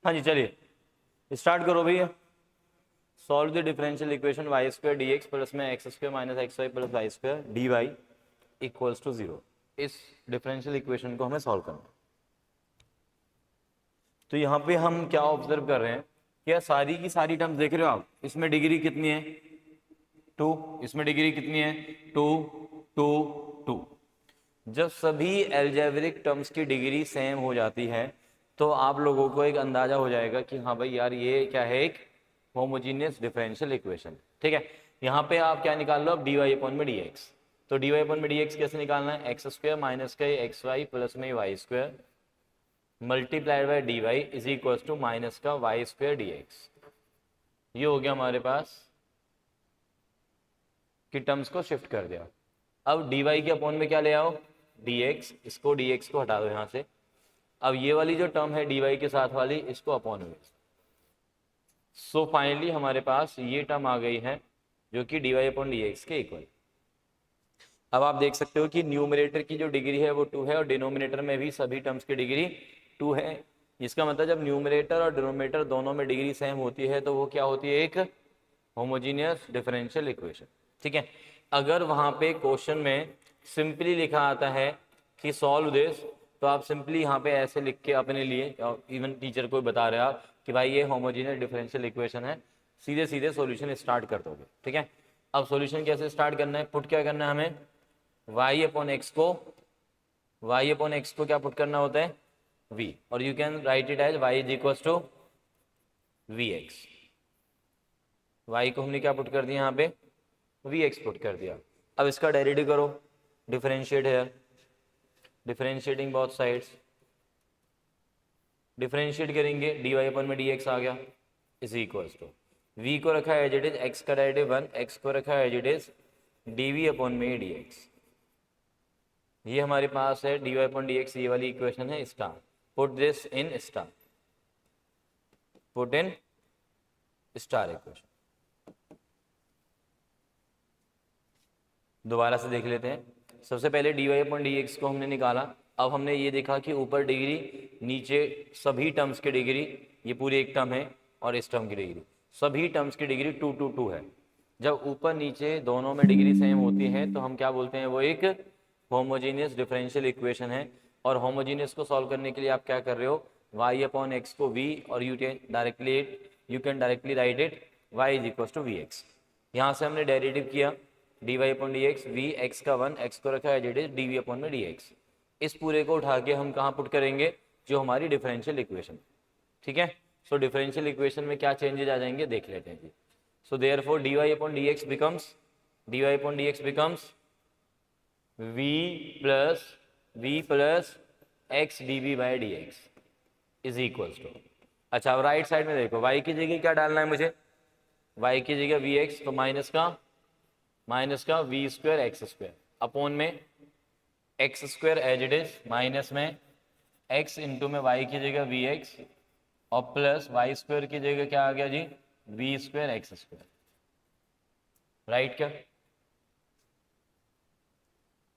हाँ जी चलिए स्टार्ट करो भैया। Solve the differential equation y square d x plus में x square minus x y plus y square d y equals to 0। इस differential equation को हमें सॉल्व करना है। तो यहाँ पे हम क्या ऑब्जर्व कर रहे हैं, क्या सारी की सारी टर्म्स देख रहे हो आप, इसमें डिग्री कितनी है 2, इसमें डिग्री कितनी है 2 2 2। जब सभी एल्जेब्रिक टर्म्स की डिग्री सेम हो जाती है तो आप लोगों को एक अंदाजा हो जाएगा कि हाँ भाई यार ये क्या है, एक होमोजीनियस डिफरेंशियल इक्वेशन। ठीक है, यहाँ पे आप क्या निकाल लो अब डी वाई अपॉन में डी एक्स। तो डी वाई अपॉन में डी एक्स कैसे निकालना है, एक्स स्क्वायर माइनस का एक्स वाई प्लस में y square multiplied by d y is equal to minus का वाई स्क्वायर डी एक्स। ये हो गया हमारे पास कि टर्म्स को शिफ्ट कर दिया। अब डी वाई के अपॉन में क्या ले आओ dx, इसको dx को हटा दो यहाँ से। अब ये वाली जो टर्म है dy के साथ वाली, इसको अपॉन में। सो फाइनली हमारे पास ये टर्म आ गई है जो कि dy अपॉन dx के इक्वल। अब आप देख सकते हो कि न्यूमरेटर की जो डिग्री है वो 2 है और डिनोमिनेटर में भी सभी टर्म्स की डिग्री 2 है। इसका मतलब जब न्यूमरेटर और डिनोमिनेटर दोनों में डिग्री सेम होती है तो वो क्या होती है, एक होमोजीनियस डिफरेंशियल इक्वेशन। ठीक है, अगर वहाँ पे क्वेश्चन में सिंपली लिखा आता है कि सॉल्व दिस, तो आप सिंपली यहाँ पे ऐसे लिख के अपने लिए, इवन टीचर को बता रहे आप कि भाई ये होमोजीनियस डिफरेंशियल इक्वेशन है, सीधे सीधे सॉल्यूशन स्टार्ट कर दोगे। ठीक है, अब सॉल्यूशन कैसे स्टार्ट करना है, पुट क्या करना है हमें, y अपॉन एक्स को क्या पुट करना होता है v, और you can write it as y is equal to vx। y को हमने क्या पुट कर दिया यहाँ पे, vx पुट कर दिया। अब इसका डेरिवेटिव करो, डिफरेंशिएट है, डिफरेंशिएटिंग बोथ साइड्स, डिफरेंशिएट करेंगे dy अपन में dx आ गया इज इक्वल टू v को रखा है एज इट इज, x का डेरिवेटिव 1, x को रखा है एज इट इज dv अपन में dx। ये हमारे पास है dy अपन dx, ये वाली इक्वेशन है star. Put this in star, put in star equation. दोबारा से देख लेते हैं। सबसे पहले dy अपन dx को हमने निकाला। अब हमने ये देखा कि ऊपर डिग्री, नीचे सभी टर्म्स की डिग्री, ये पूरी एक टर्म है और इस टर्म की डिग्री, सभी टर्म्स की डिग्री 2 2 2 है। जब ऊपर नीचे दोनों में डिग्री सेम होती है तो हम क्या बोलते हैं, वो एक होमोजीनियस डिफरेंशियल इक्वेशन है। और होमोजीनियस को सॉल्व करने के लिए आप क्या कर रहे हो, y अपॉन एक्स को v, और you can directly write it y is equal to v x. यहाँ से हमने डेरिवेटिव किया dy upon d x, v x का 1, एक्स को रखा है as it is dv upon में dx। इस पूरे को उठा के हम कहाँ पुट करेंगे, जो हमारी डिफरेंशियल इक्वेशन। ठीक है, सो डिफरेंशियल इक्वेशन में क्या चेंजेस आ जाएंगे देख लेते हैं जी। So therefore dy upon dx becomes v plus x dv by D x is equals to. अच्छा, अब राइट साइड में देखो, y की जगह क्या डालना है मुझे, y की जगह vx, तो माइनस का v square x square upon में x square as it is, minus में x इंटू में y की जगह vx, और प्लस वाई स्क्वायर की जगह क्या आ गया जी, v square x square. Right क्या,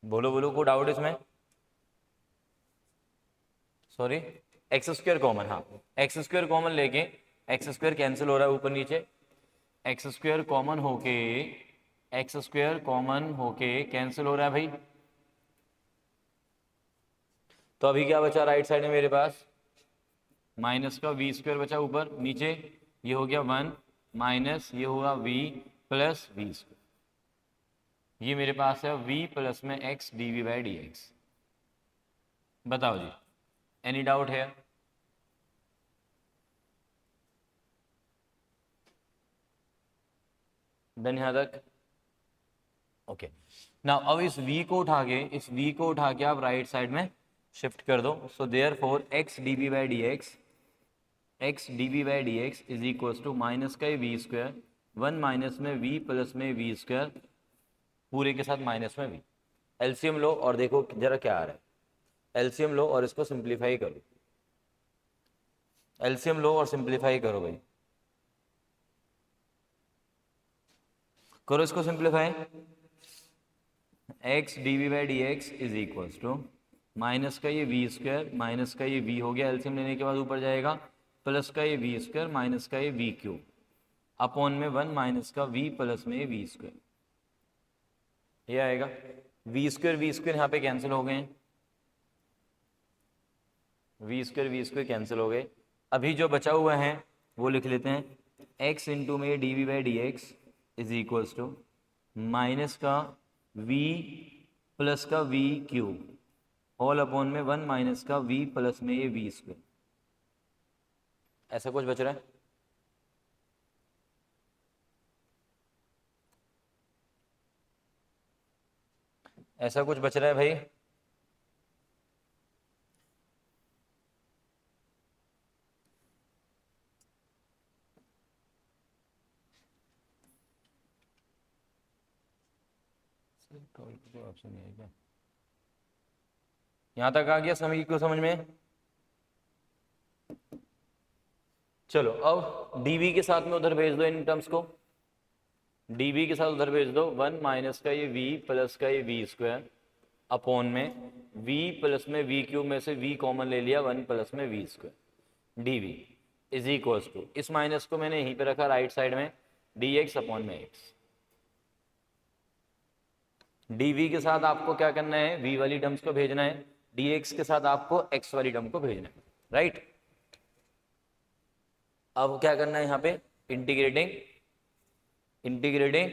बोलो बोलो, को डाउट इसमें, सॉरी, एक्स स्क्वायर कॉमन, हाँ एक्स स्क्वायर कॉमन लेके, एक्स स्क्वायर कैंसिल हो रहा है ऊपर नीचे, एक्स स्क्वायर कॉमन होके कैंसिल हो रहा है भाई। तो अभी क्या बचा राइट साइड में मेरे पास, माइनस का वी स्क्वायर बचा ऊपर, नीचे ये हो गया 1 माइनस ये होगा v प्लस वी स्क्वायर। ये मेरे पास है v प्लस में x dv by D x. बताओ जी, एनी डाउट है, डन यहाँ तक, ओके। नाउ अब इस v को उठा के आप राइट साइड में शिफ्ट कर दो। So therefore x dv by D x is equal to minus का वी स्क्वायर, 1 माइनस में v प्लस में वी स्क्वायर, पूरे के साथ माइनस में v। एलसीएम लो और देखो जरा क्या आ रहा है, एलसीएम लो और इसको सिंप्लीफाई करो, एलसीएम लो और सिंप्लीफाई करो भाई, करो इसको simplify. x dv by D x is equals to minus का ये v स्क्वायर, माइनस का ये v हो गया, एलसीएम लेने के बाद ऊपर जाएगा, प्लस का ये वी स्क्वायर माइनस का ये वी क्यूब अपॉन में 1 माइनस का वी प्लस में ये वी स्क्वायर, ये आएगा। वी स्क्वायर यहाँ पे कैंसिल हो गए हैं, वी स्क्वायर कैंसिल हो गए। अभी जो बचा हुआ है वो लिख लेते हैं, x इंटू में d v by D x is equals to minus का v प्लस का v क्यूब होल अपॉन में 1 माइनस का v प्लस में ये v स्क्वायर, ऐसा कुछ बच रहा है। ऐसा कुछ बच रहा है भाई। ऑप्शन है क्या, यहां तक आ गया समझ को समझ में। चलो अब dv के साथ में उधर भेज दो इन टर्म्स को, dv के साथ उधर भेज दो 1 माइनस का ये v प्लस का ये v स्क्वायर अपॉन में v प्लस में v क्यूब में से v कॉमन ले लिया 1 प्लस में v square dv is equals to, इस माइनस को मैंने यहीं पे रखा राइट साइड में, dx अपॉन में x। dv के साथ आपको क्या करना है, v वाली टर्म्स को भेजना है, dx के साथ आपको x वाली टर्म को भेजना है, राइट। अब क्या करना है यहाँ पे, इंटीग्रेटिंग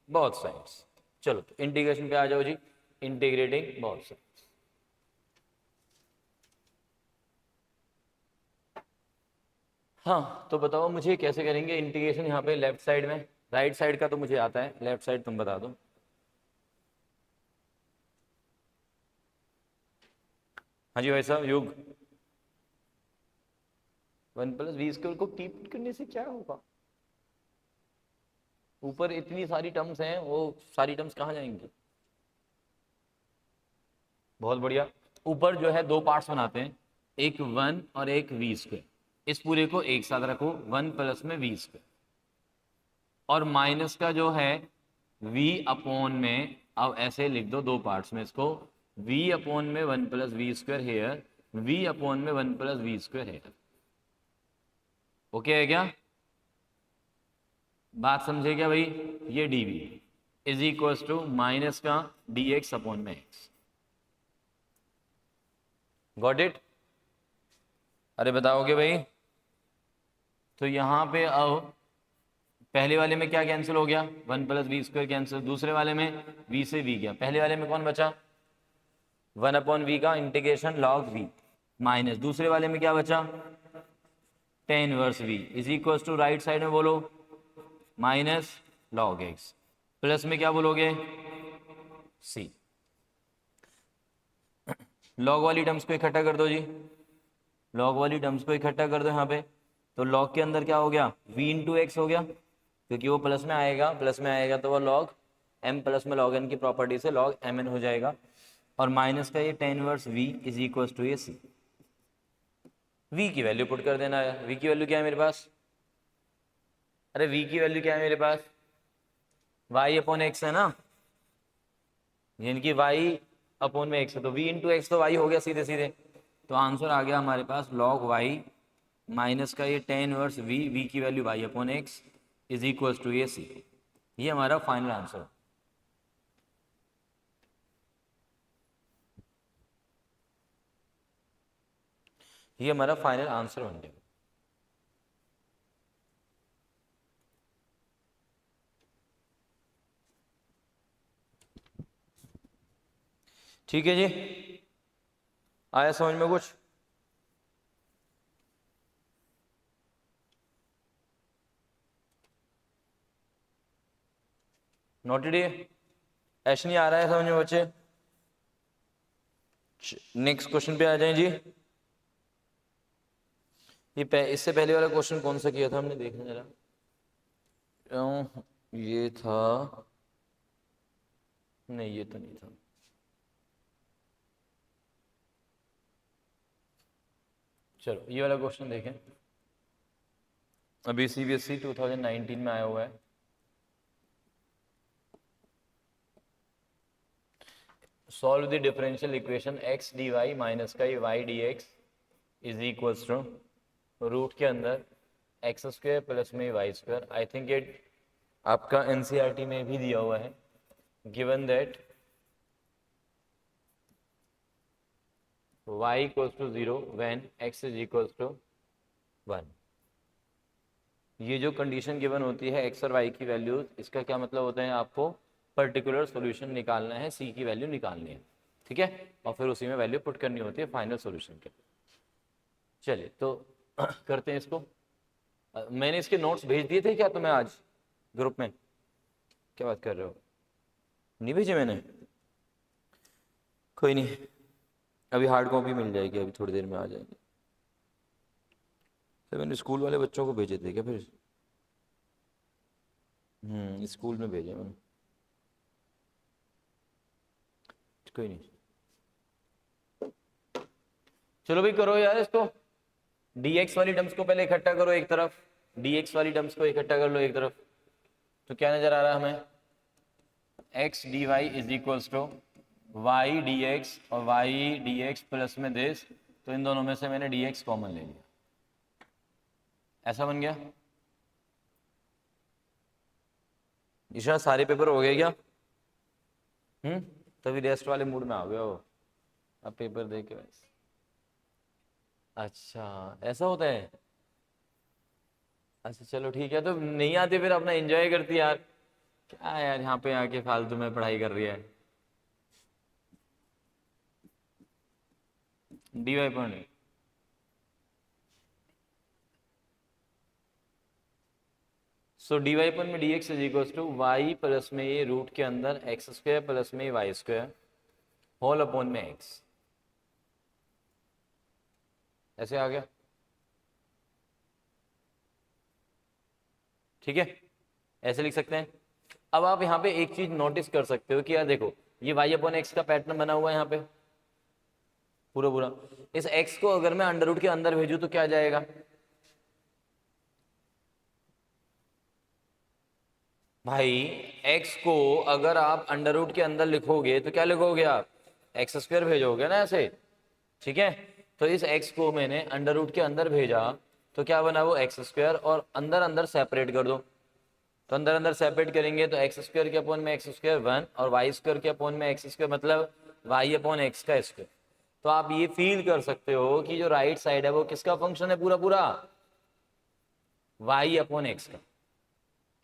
बोथ साइड्स। चलो तो इंटीग्रेशन पे आ जाओ जी, इंटीग्रेटिंग बोथ साइड्स। हाँ तो बताओ मुझे कैसे करेंगे इंटीग्रेशन यहाँ पे लेफ्ट साइड में, राइट साइड का तो मुझे आता है, लेफ्ट साइड तुम बता दो। हाँ जी भाई साहब, युग 1 प्लस वी स्क्वायर को कीप करने से क्या होगा, ऊपर इतनी सारी टर्म्स हैं, वो सारी टर्म्स कहाँ जाएंगी। बहुत बढ़िया। ऊपर जो है दो पार्ट्स बनाते हैं, एक 1 और एक वी स्क्वायर, इस पूरे को एक साथ रखो 1 प्लस में वी स्क्वायर, और माइनस का जो है v अपॉन में, अब ऐसे लिख दो दो पार्ट्स में इसको, v अपॉन में 1 plus v square here, v upon में 1 plus v square here. Okay है क्या, बात समझे क्या भाई। ये dv is equal to minus का dx अपॉन में x। गॉट इट, अरे बताओगे भाई। तो यहां पे अब पहले वाले में क्या कैंसिल हो गया, 1 प्लस वी स्क्वायर कैंसिल, दूसरे वाले में v से v गया, पहले वाले में कौन बचा, 1 अपॉन वी का इंटीग्रेशन लॉग v, माइनस दूसरे वाले में क्या बचा, tan inverse v is equal to right side में बोलो माइनस लॉग x, प्लस में क्या बोलोगे c। लॉग वाली टर्म्स को इकट्ठा कर दो जी, लॉग वाली टर्म्स को इकट्ठा कर दो यहाँ पे, तो लॉग के अंदर क्या हो गया, v इंटू एक्स हो गया, क्योंकि वो प्लस में आएगा, प्लस में आएगा तो वो लॉग m प्लस में लॉग n की प्रॉपर्टी से लॉग mn हो जाएगा, और माइनस का ये tan inverse v is equal to ये c। v की वैल्यू पुट कर देना है, v की वैल्यू क्या है मेरे पास, अरे v की वैल्यू क्या है मेरे पास, y अपॉन एक्स है ना, यानी कि y अपॉन में x है, तो v इंटू एक्स तो y हो गया सीधे सीधे, तो आंसर आ गया हमारे पास लॉग y माइनस का ये टेन इनवर्स v की value y upon x is equal to ये c। ये हमारा फाइनल आंसर है। ये हमारा फाइनल आंसर बन गया। ठीक है जी, आया समझ में कुछ, नोटेड है, ऐसे नहीं आ रहा है समझ में बच्चे। नेक्स्ट क्वेश्चन पे आ जाएं जी। ये इससे पहले वाला क्वेश्चन कौन सा किया था हमने, देखना जरा, ये था, नहीं ये तो नहीं था। चलो ये वाला क्वेश्चन देखें, अभी सीबीएसई 2019 में आया हुआ है। Solve the differential equation x dy minus का y dx is equals to root के अंदर एक्स स्क्वायर प्लस में वाई स्क्वायर। आई थिंक ये आपका एनसीईआरटी में भी दिया हुआ है। Given that y equals to 0 when x is equals to 1। ये जो कंडीशन गिवन होती है x और y की वैल्यूज, इसका क्या मतलब होता है, आपको पर्टिकुलर सॉल्यूशन निकालना है, c की वैल्यू निकालनी है, ठीक है, और फिर उसी में वैल्यू पुट करनी होती है फाइनल सॉल्यूशन के। चलिए तो करते हैं इसको। मैंने इसके नोट्स भेज दिए थे क्या तुम्हें आज ग्रुप में? क्या बात कर रहे हो, नहीं भेजे मैंने? कोई नहीं, अभी हार्ड कॉपी मिल जाएगी, अभी थोड़ी देर में आ जाएंगे। तो मैंने स्कूल वाले बच्चों को भेजे थे क्या फिर? स्कूल में भेजे मैंने। कोई नहीं, चलो भाई करो यार इसको। dx वाली टर्म्स को पहले इकट्ठा करो एक तरफ, dx वाली टर्म्स को इकट्ठा कर लो एक तरफ। तो क्या नजर आ रहा है हमें, x dy is equals to y dx और y dx प्लस में दिस, तो इन दोनों में से मैंने dx कॉमन ले लिया, ऐसा बन गया। ईशा सारे पेपर हो गए क्या? तभी रेस्ट वाले मूड में आ गए हो अब पेपर दे के वैसे। अच्छा ऐसा होता है, अच्छा चलो ठीक है। तो नहीं आती फिर अपना एंजॉय करती यार, क्या यार यहाँ पे आके फालतू में पढ़ाई कर रही है। D y point so d y point में d x is equal to y plus में ये रूट के अंदर एक्स स्क्वायर प्लस में वाई स्क्वायर होल अपॉन में एक्स, ऐसे आ गया, ठीक है, ऐसे लिख सकते हैं। अब आप यहाँ पे एक चीज नोटिस कर सकते हो कि यार देखो ये वाई अपॉन एक्स का पैटर्न बना हुआ है यहाँ पे पूरा पूरा। इस एक्स को अगर मैं अंडर रूट के अंदर भेजूं तो क्या जाएगा, भाई x को अगर आप अंडर रूट के अंदर लिखोगे तो क्या लिखोगे आप, एक्स स्क्वायर भेजोगे ना ऐसे, ठीक है। तो इस x को मैंने अंडर रूट के अंदर भेजा तो क्या बना वो एक्स स्क्वायर, और अंदर अंदर सेपरेट कर दो, तो अंदर अंदर सेपरेट करेंगे तो एक्स स्क्वायर के अपॉन में एक्स स्क्वायर 1 और वाई स्क्वायर के अपॉन में एक्स स्क्वायर, मतलब वाई अपॉन एक्स का स्क्वायर। तो आप ये फील कर सकते हो कि जो राइट साइड है वो किसका फंक्शन है, पूरा पूरा वाई अपॉन एक्स का।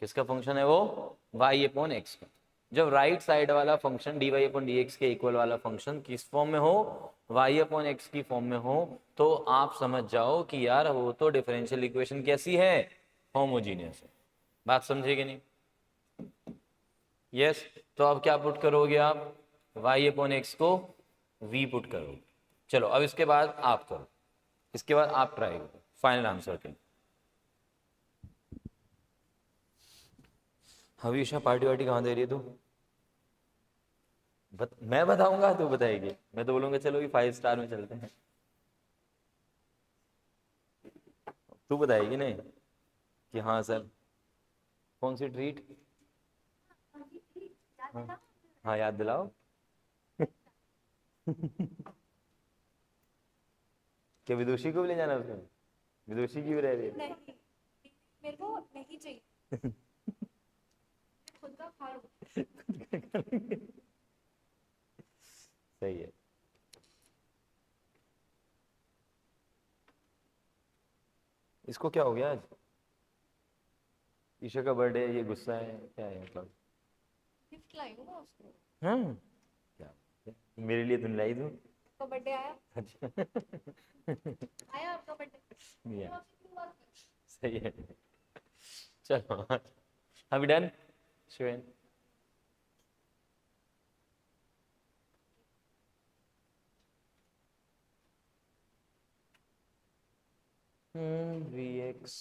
किसका फंक्शन है वो, y अपॉन एक्स का। जब राइट साइड वाला function dy upon d x के इक्वल वाला फंक्शन किस फॉर्म में हो, y अपॉन एक्स की फॉर्म में हो, तो आप समझ जाओ कि यार वो तो डिफरेंशियल इक्वेशन कैसी है, होमोजीनियस है। बात समझे कि नहीं? यस तो अब क्या पुट करोगे आप, y अपॉन एक्स को v पुट करोगे। चलो अब इसके बाद आप करो, इसके बाद आप ट्राई करो फाइनल आंसर के। हवीशा पार्टी वार्टी कहाँ दे रही है तू? मैं बताऊंगा तू बताएगी, मैं तो बोलूंगा चलो ये 5 स्टार में चलते हैं, तू बताएगी नहीं कि हाँ सर। कौन सी ट्रीट? हाँ, हाँ याद दिलाओ। क्या विदुषी को भी ले जाना उसमें? विदुषी की भी रह रही है? नहीं, मेरे को नहीं चाहिए। खुद का खा लूं। सही है। इसको क्या हो गया आज? ईशा का बर्थडे, ये गुस्सा है क्या है मतलब? गिफ्ट लाई हूं ना उसको। हाँ क्या, मेरे लिए तुम लाई दूं? उसका बर्थडे आया। अच्छा आया आपका बर्थडे। या, सही है। चलो अभी डन शिवेन। Vx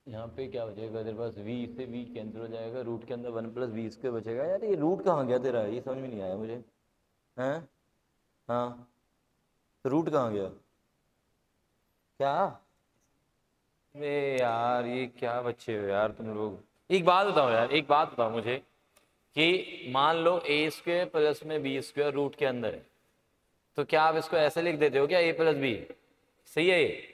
यहाँ पे क्या बचेगा तेरे पास, v से v कैंसिल हो जाएगा, रूट के अंदर 1 प्लस वी स्क्वायर बचेगा। यार ये रूट कहाँ गया तेरा, ये समझ में नहीं आया मुझे। हैं? हाँ तो रूट कहाँ गया क्या? अरे यार ये क्या बच्चे हो यार तुम लोग। एक बात बताओ यार, एक बात बताओ मुझे कि मान लो ए स्क्वायर प्लस में बी स्क्वायर रूट के अंदर है, तो क्या आप इसको ऐसे लिख देते हो क्या, a प्लस बी? सही है ये?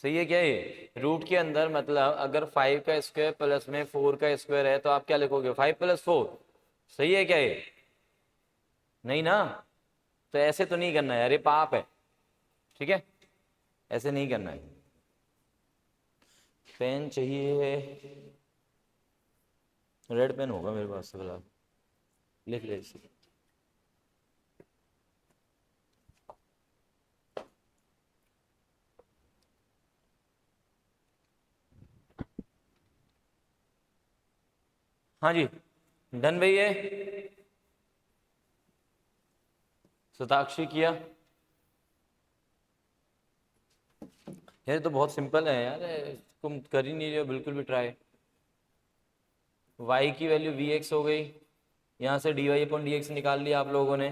सही है क्या ये? रूट के अंदर मतलब अगर 5 का स्क्वायर प्लस में 4 का स्क्वायर है तो आप क्या लिखोगे, 5 प्लस 4। सही है क्या ये? नहीं ना? तो ऐसे तो नहीं करना है यार, ये पाप है। ठीक है, ऐसे नहीं करना है। पेन चाहिए? रेड पेन होगा मेरे पास तो फिलहाल, लिख ले इसे। हाँ जी, डन भैया। शताक्षी किया? ये तो बहुत सिंपल है यार, तुम कर ही नहीं रहे हो बिल्कुल भी ट्राई। y की वैल्यू vx हो गई, यहाँ से dy अपॉन dx निकाल लिया आप लोगों ने।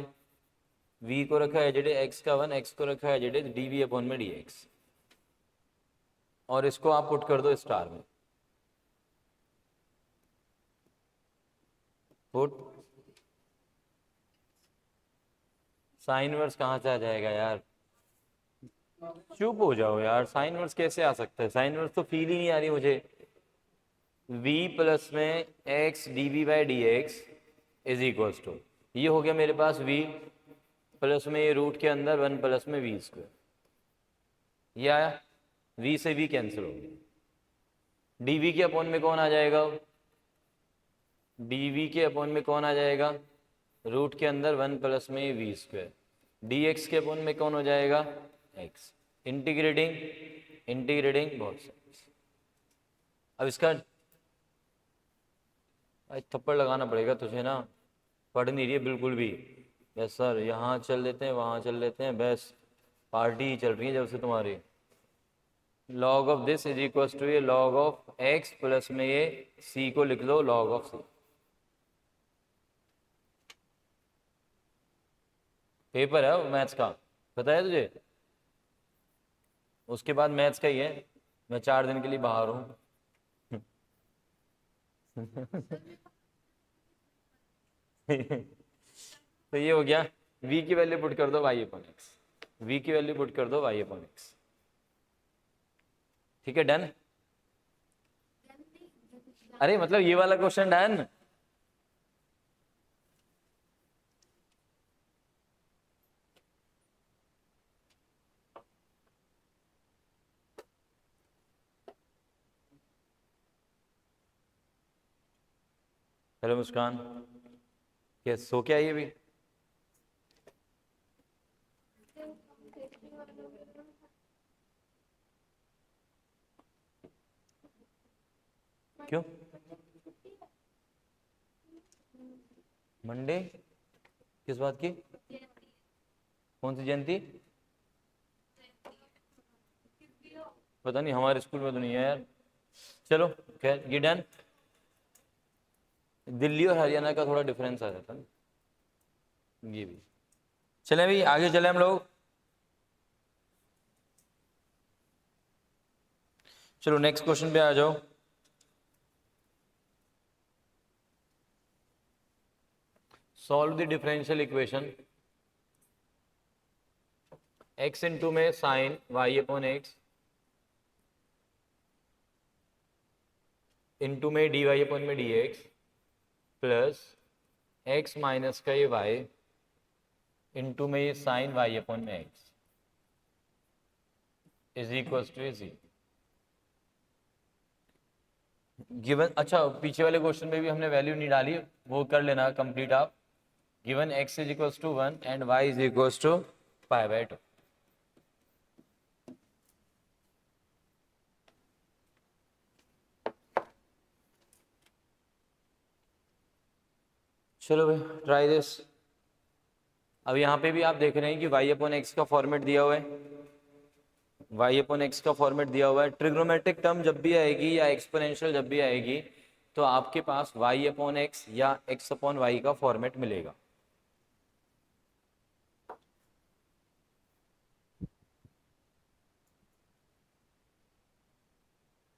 v को रखा है एज x का 1, x को रखा है एज dv अपॉन में dx, और इसको आप पुट कर दो स्टार में। पुट साइन वर्स कहाँ से आ जाएगा यार? चुप हो जाओ यार, साइन वर्स कैसे आ सकता है? साइन वर्स तो फील ही नहीं आ रही मुझे। v प्लस में x dv by D x is equal to, ये हो गया मेरे पास v प्लस में ये रूट के अंदर 1 प्लस में v स्क्वायर, ये आया। v से v कैंसिल हो गया, dv के अपॉन में कौन आ जाएगा? dv के अपॉन में कौन आ जाएगा? रूट के अंदर 1 प्लस में v स्क्वायर, dx के अपॉन में कौन हो जाएगा? x। इंटीग्रेटिंग इंटीग्रेटिंग बहुत सही। अब इसका थप्पड़ लगाना पड़ेगा तुझे ना, पढ़ नहीं रही है बिल्कुल भी। बस सर यहाँ चल लेते हैं, वहाँ चल लेते हैं, बस पार्टी ही चल रही है जब से तुम्हारी। Log of this is equal to ये लॉग ऑफ एक्स प्लस में ये सी को लिख लो लॉग ऑफ सी। पेपर है वो मैथ्स का, पता है तुझे? उसके बाद मैथ्स का ही है। मैं 4 दिन के लिए बाहर हूँ। तो ये हो गया, v की वैल्यू पुट कर दो y अपॉन एक्स, v की वैल्यू पुट कर दो y अपॉन एक्स। ठीक है, डन? अरे मतलब ये वाला क्वेश्चन डन। हेलो मुस्कान, क्या सो क्या ये भी? क्यों? मंडे? किस बात की? कौन सी जयंती? पता नहीं, हमारे स्कूल में तो नहीं है यार। चलो खैर, ये डन। दिल्ली और हरियाणा का थोड़ा डिफरेंस आ जाता है ये भी। चले भाई आगे चले हम लोग। चलो नेक्स्ट क्वेश्चन पे आ जाओ। Solve the differential equation x into में sine y upon x into में डी वाई अपॉन में d x plus x minus का ये y इंटू में ये साइन y अपॉन में एक्स इज इक्वल टू जी गिवन। अच्छा, पीछे वाले क्वेश्चन में भी हमने वैल्यू नहीं डाली, वो कर लेना कंप्लीट आप। Given x is equal to 1 and y is equal to pi by 2। चलो भाई ट्राई दिस। अब यहाँ पे भी आप देख रहे हैं कि y अपॉन एक्स का फॉर्मेट दिया हुआ है, y अपॉन एक्स का फॉर्मेट दिया हुआ है। ट्रिग्नोमेट्रिक टर्म जब भी आएगी या एक्सपोनेंशियल जब भी आएगी तो आपके पास y अपॉन एक्स या x अपॉन वाई का फॉर्मेट मिलेगा।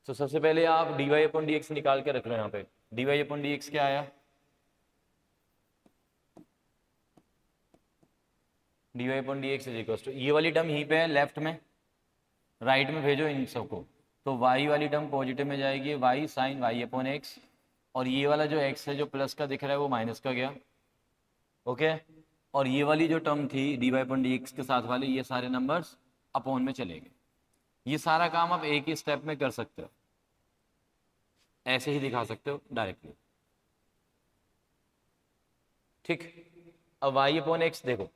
तो सबसे पहले आप dy अपॉन डी एक्स निकाल के रख लो। यहाँ पे dy अपॉन डी एक्स क्या आया? dy upon d x is equal to, ये वाली टर्म यहीं पे है लेफ्ट में, राइट में भेजो इन सबको, तो y वाली टर्म पॉजिटिव में जाएगी, y sine y upon x, और ये वाला जो x है जो प्लस का दिख रहा है वो माइनस का गया, ओके। और ये वाली जो टर्म थी dy अपॉन डी एक्स के साथ वाली, ये सारे नंबर्स अपॉन में चले गए। ये सारा काम आप एक ही स्टेप में कर सकते हो, ऐसे ही दिखा सकते हो डायरेक्टली, ठीक। अब y अपॉन एक्स देखो,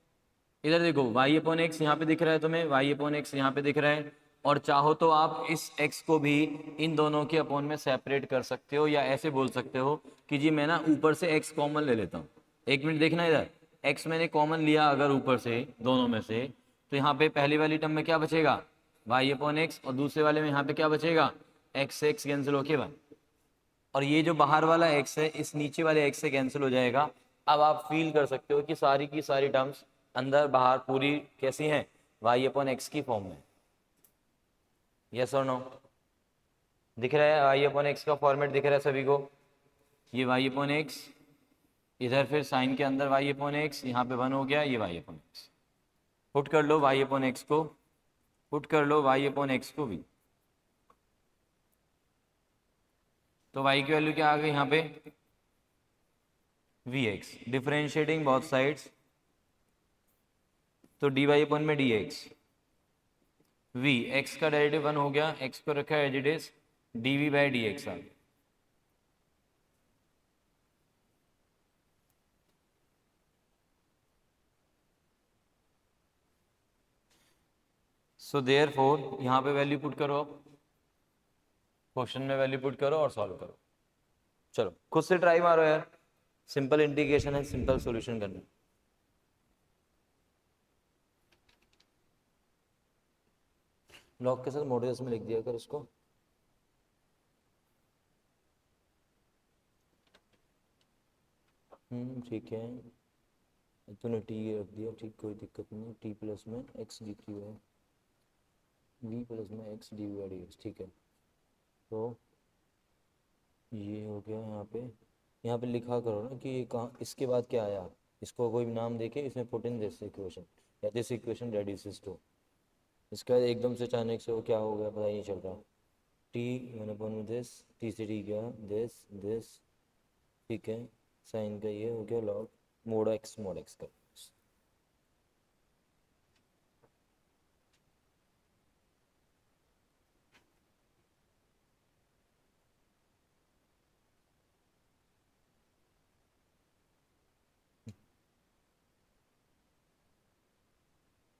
इधर देखो y अपॉन एक्स यहाँ पे दिख रहा है तुम्हें, y अपॉन एक्स यहाँ पे दिख रहा है, और चाहो तो आप इस x को भी इन दोनों के अपॉन में सेपरेट कर सकते हो, या ऐसे बोल सकते हो कि जी मैं ना ऊपर से x कॉमन ले लेता हूँ। एक मिनट देखना इधर, x मैंने कॉमन लिया अगर ऊपर से दोनों में से, तो यहाँ पे पहली वाली टर्म में क्या बचेगा, y अपॉन एक्स, और दूसरे वाले में यहाँ पे क्या बचेगा, x से x कैंसिल होके 1, और ये जो बाहर वाला x है इस नीचे वाले x से कैंसिल हो जाएगा। अब आप फील कर सकते हो कि सारी की सारी टर्म्स अंदर बाहर पूरी कैसी हैं, y अपॉन एक्स की फॉर्म में। यस और नो, दिख रहा है y अपॉन एक्स का फॉर्मेट दिख रहा है सभी को, ये y अपॉन एक्स, इधर फिर साइन के अंदर y अपॉन एक्स, यहाँ पे 1 हो गया, ये y अपॉन एक्स, पुट कर लो y अपॉन एक्स को, पुट कर लो y अपॉन एक्स को भी, तो y की वैल्यू क्या आ गई यहाँ पे, vx, डिफरेंशिएटिंग बोथ साइड्स, तो dy अपॉन में dx, v x का डेरिवेटिव 1 हो गया, x को रखा है as it is, dv by dx आ गया। सो देयरफॉर यहाँ पे वैल्यू पुट करो, अब क्वेश्चन में वैल्यू पुट करो और सॉल्व करो। चलो खुद से ट्राई मारो यार, सिंपल इंटीग्रेशन है, सिंपल सॉल्यूशन करना। लॉग के साथ मॉड्यूलस में लिख दिया कर इसको। ठीक है, तूने टी रख दिया, ठीक, कोई दिक्कत नहीं, टी प्लस में एक्स डी क्यू है, वी प्लस में x d v d x, ठीक है। तो ये हो गया, यहाँ पे लिखा करो ना कि ये कहाँ, इसके बाद क्या आया, इसको कोई नाम देके इसमें पुट इन दिस इक्वेशन, या दिस इक्वेशन रेड्यूसेस टू, इसका एकदम से अचानक से वो क्या हो गया पता ही नहीं चल रहा। T one upon this, t से टी गया, दिस, ठीक है, साइन का ये हो गया लॉग मोड एक्स का।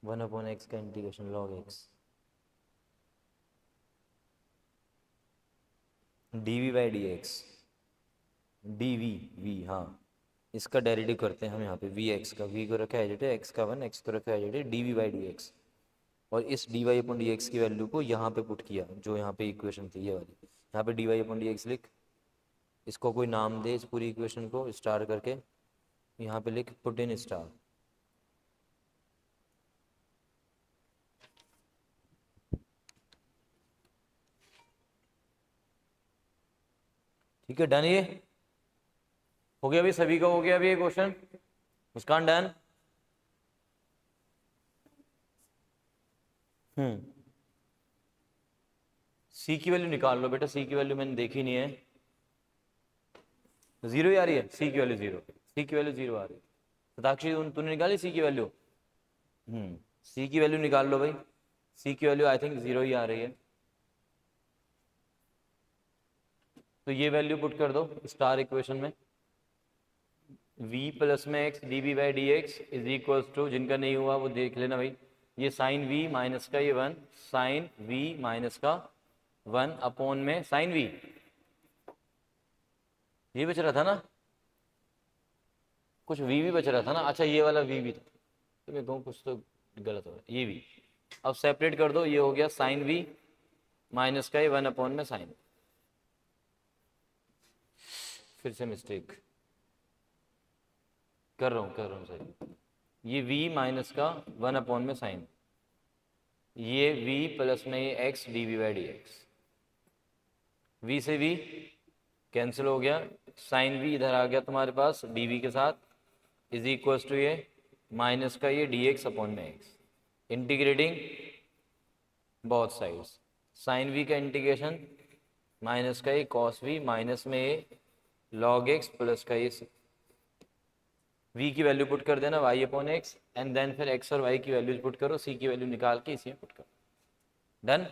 वन अपॉन एक्स का integration log x, d v by D x, d v v, हाँ इसका डेरिवेटिव करते हैं हम यहाँ पे, वी एक्स का, वी को रखा है एज एक्स का 1, एक्स को रखा है as d v by D x, और इस d y upon d x की वैल्यू को यहाँ पे पुट किया, जो यहाँ पे इक्वेशन थी ये वाली, यहाँ पे d y upon d x लिख, इसको कोई नाम दे इस पूरी इक्वेशन को स्टार करके, यहाँ पे लिख पुट इन स्टार, ठीक है, डन। ये हो गया अभी, सभी का हो गया अभी ये क्वेश्चन, मुस्कान डन। सी की वैल्यू निकाल लो बेटा, सी की वैल्यू मैंने देखी नहीं है, जीरो ही आ रही है, सी की वैल्यू जीरो, सी की वैल्यू जीरो आ रही है। सताक्षी तूने निकाली सी की वैल्यू, सी की वैल्यू निकाल लो भाई, सी की वैल्यू आई थिंक जीरो ही आ रही है, तो ये वैल्यू पुट कर दो स्टार इक्वेशन में, v प्लस में x D B by D x is equals to, जिनका नहीं हुआ वो देख लेना भाई, ये साइन v माइनस का ये 1, साइन v माइनस का 1 अपॉन में साइन v, ये बच रहा था ना, कुछ v भी बच रहा था ना, अच्छा ये वाला v भी था, तो मैं कहूँ कुछ तो गलत हो रहा है, ये v, अब सेपरेट कर दो, ये हो गया साइन v माइनस का ये 1 अपॉन में साइन, फिर से मिस्टेक कर रहा हूँ सही, ये v माइनस का 1 अपॉन में साइन, ये v प्लस में ये x d v by D x, v से v कैंसिल हो गया, साइन v इधर आ गया तुम्हारे पास डी वी के साथ, इज इक्वल्स टू ये माइनस का ये डी एक्स अपॉन में x, integrating both sides, sine V का इंटीग्रेशन माइनस का ये कॉस वी माइनस में ये लॉग एक्स प्लस का ये v की वैल्यू पुट कर देना y upon x and then फिर x और y की वैल्यूज पुट करो, c की वैल्यू निकाल के इसी में पुट करो, डन।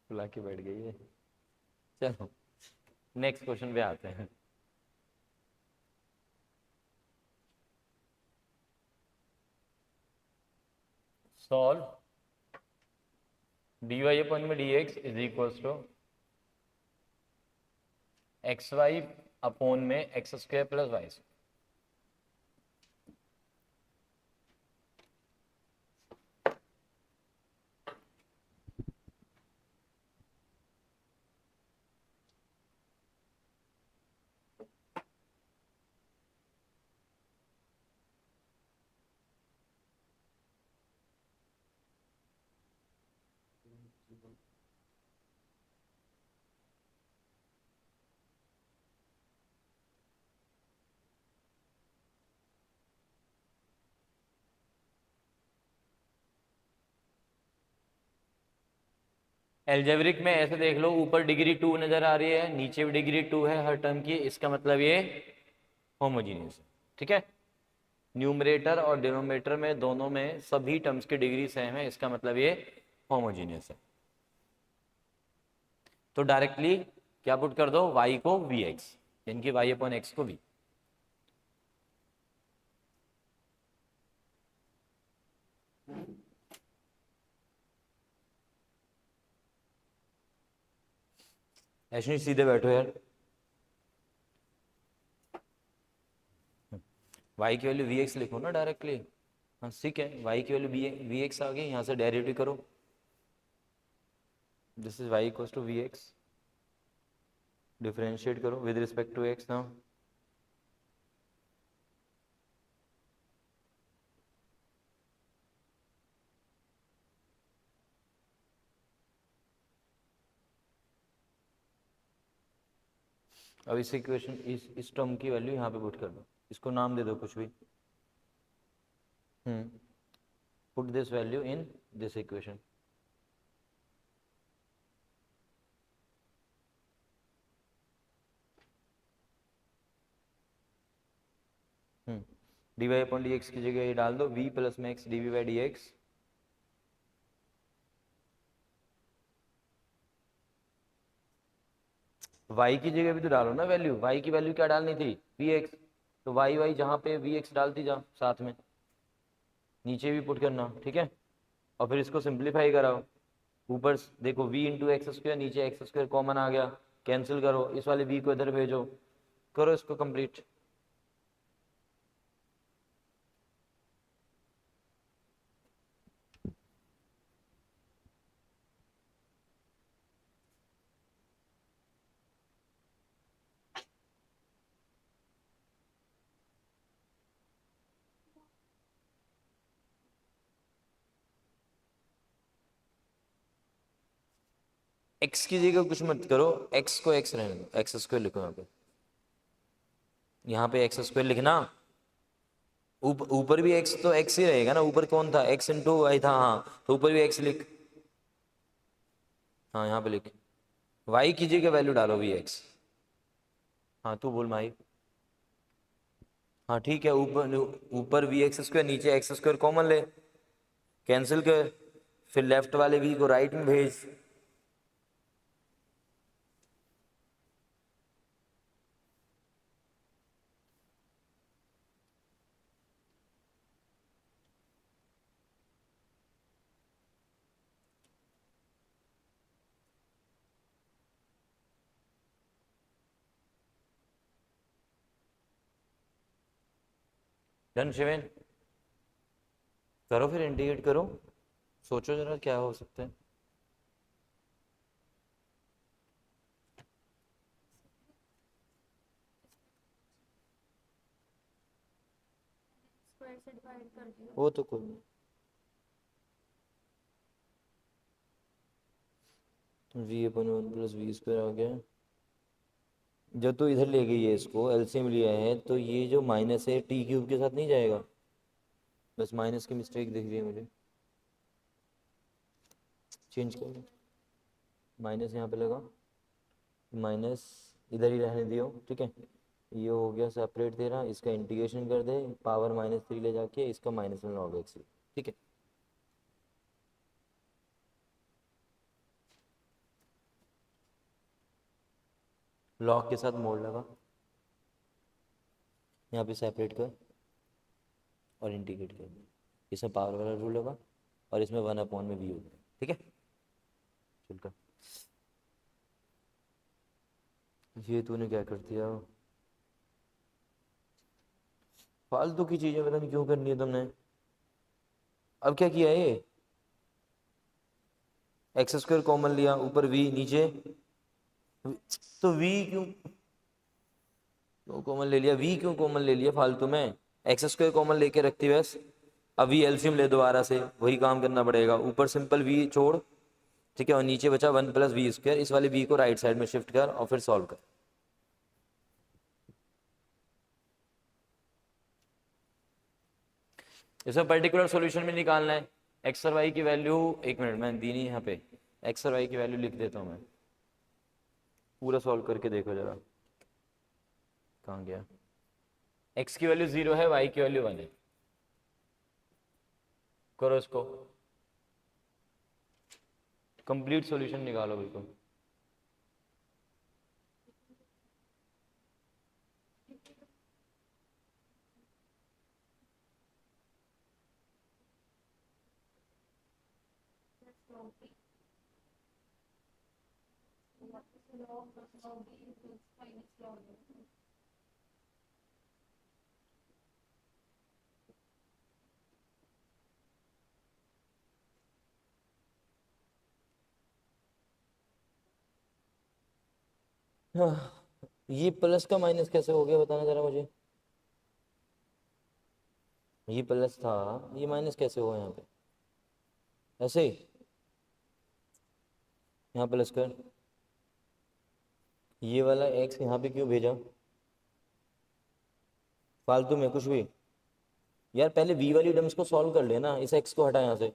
बुला के बैठ गई है। चलो नेक्स्ट क्वेश्चन पे आते हैं। सॉल्व dy अपॉन में dx is equals to x y upon में x square plus y square. Algebraic में ऐसे देख लो, ऊपर डिग्री 2 नजर आ रही है, नीचे भी डिग्री 2 है हर टर्म की, इसका मतलब ये होमोजीनियस है, ठीक है। न्यूमरेटर और डिनोमिनेटर में दोनों में सभी टर्म्स की डिग्री सेम है, इसका मतलब ये होमोजीनियस है। तो डायरेक्टली क्या पुट कर दो, y को vx, यानी कि y अपॉन एक्स को v। ऐसे नहीं सीधे बैठो यार, y की वैल्यू vx लिखो ना डायरेक्टली। हाँ ठीक है, y की वैल्यू vx आ गई, यहाँ से डेरिवेटिव करो, this is y equals to vx, differentiate करो with respect to x now. अब इस इक्वेशन इस टर्म की वैल्यू यहाँ पे पुट कर दो, इसको नाम दे दो कुछ भी। Put this value in this equation. D y upon d x की जगह ये डाल दो, v प्लस में x d v by D x. y की जगह भी तो डालो ना वैल्यू, y की वैल्यू क्या डालनी थी, vx, तो y जहाँ पे vx डालती जा साथ में, नीचे भी पुट करना, ठीक है। और फिर इसको सिंप्लीफाई कराओ, ऊपर देखो v इंटू एक्स स्क्वायर, नीचे एक्स स्क्वायर कॉमन आ गया, कैंसिल करो, इस वाले v को इधर भेजो, करो इसको कंप्लीट। x की जगह कुछ मत करो, x को x रहने दो, एक्स स्क्वायर लिखो यहाँ पे एक्स स्क्वायर लिखना, ऊपर भी x तो x ही रहेगा ना, ऊपर कौन था, x इंटू वाई था, हाँ तो ऊपर भी x लिख, हाँ यहाँ पे लिख, y की जगह वैल्यू डालो vx। हाँ तू बोल माई। हाँ ठीक है, ऊपर ऊपर वी एक्स स्क्वायर, नीचे एक्स स्क्वायर कॉमन ले, कैंसिल कर, फिर लेफ्ट वाले v को राइट में भेज। डन शिवेन, करो फिर इंटीग्रेट करो, सोचो जरा क्या हो सकता है। स्क्वायर से डिवाइड कर दिया। वो तो कोई v upon one plus v square आ गया, जब तो इधर ले गई है इसको एलसीएम लिया है तो ये जो माइनस है टी क्यूब के साथ नहीं जाएगा, बस माइनस की मिस्टेक दिख रही है मुझे, चेंज कर लो, माइनस यहाँ पे लगा, माइनस इधर ही रहने दियो, ठीक है। ये हो गया सेपरेट तेरा, इसका इंटीग्रेशन कर दे, पावर -3 ले जाके इसका -1 log x, ठीक है। लॉग के साथ मोड लगा, यहाँ पे सेपरेट कर और इंटीग्रेट कर दे, इसमें पावर वाला रूल होगा और इसमें 1/v होगा, ठीक है। चल कर, ये तूने क्या कर दिया, फालतू की चीजें पता नहीं क्यों करनी है तुमने। अब क्या किया है, x² कॉमन लिया, ऊपर v नीचे, तो v क्यों कॉमन ले लिया, v क्यों कॉमन ले लिया फालतू में, x² कॉमन लेके रखती बस। अब v एल्सियम ले दोबारा से, वही काम करना पड़ेगा, ऊपर सिंपल v छोड़, ठीक है, और नीचे बचा 1 + v², इस वाले v को राइट साइड में शिफ्ट कर और फिर सॉल्व कर। इसमें पर्टिकुलर सॉल्यूशन में निकालना है एक्स और वाई की वैल्यू, एक मिनट मैं दी नहीं यहाँ पे, एक्स और वाई की वैल्यू लिख देता हूँ मैं, पूरा सॉल्व करके देखो जरा, कहाँ गया, एक्स की वैल्यू 0 है, वाई की वैल्यू 1 है, करो इसको, कंप्लीट सॉल्यूशन निकालो बिल्कुल। हाँ, ये प्लस का माइनस कैसे हो गया बताना जरा मुझे, ये प्लस था, ये माइनस कैसे हुआ यहाँ पे, ऐसे ही, यहाँ प्लस कर, ये वाला एक्स यहाँ पे क्यों भेजा, फालतू में कुछ भी, यार पहले v वाली टर्म्स को सॉल्व कर लेना, इस x को हटा यहाँ से,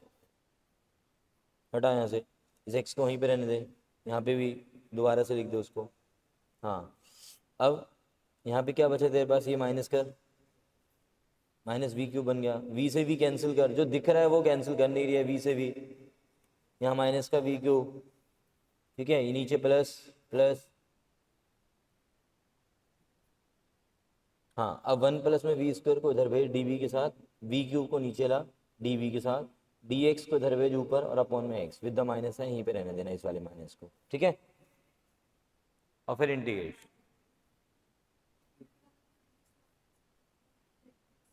हटा यहाँ से, इस x को वहीं पे रहने दे, यहाँ पे भी दोबारा से लिख दे उसको। हाँ, अब यहाँ पे क्या बचा तेरे पास, ये माइनस कर, -v³ बन गया, v से v कैंसिल कर, जो दिख रहा है वो कैंसिल कर नहीं रही है v से v, यहाँ माइनस का v³, ठीक है, ये नीचे प्लस प्लस, हाँ, अब 1 में v² को इधर भेज dv के साथ, v³ को नीचे ला dv के साथ, dx को इधर भेज ऊपर और अपॉन में x, विद द माइनस है यहीं पे रहने देना इस वाले माइनस को, ठीक है, और फिर इंटीग्रेट,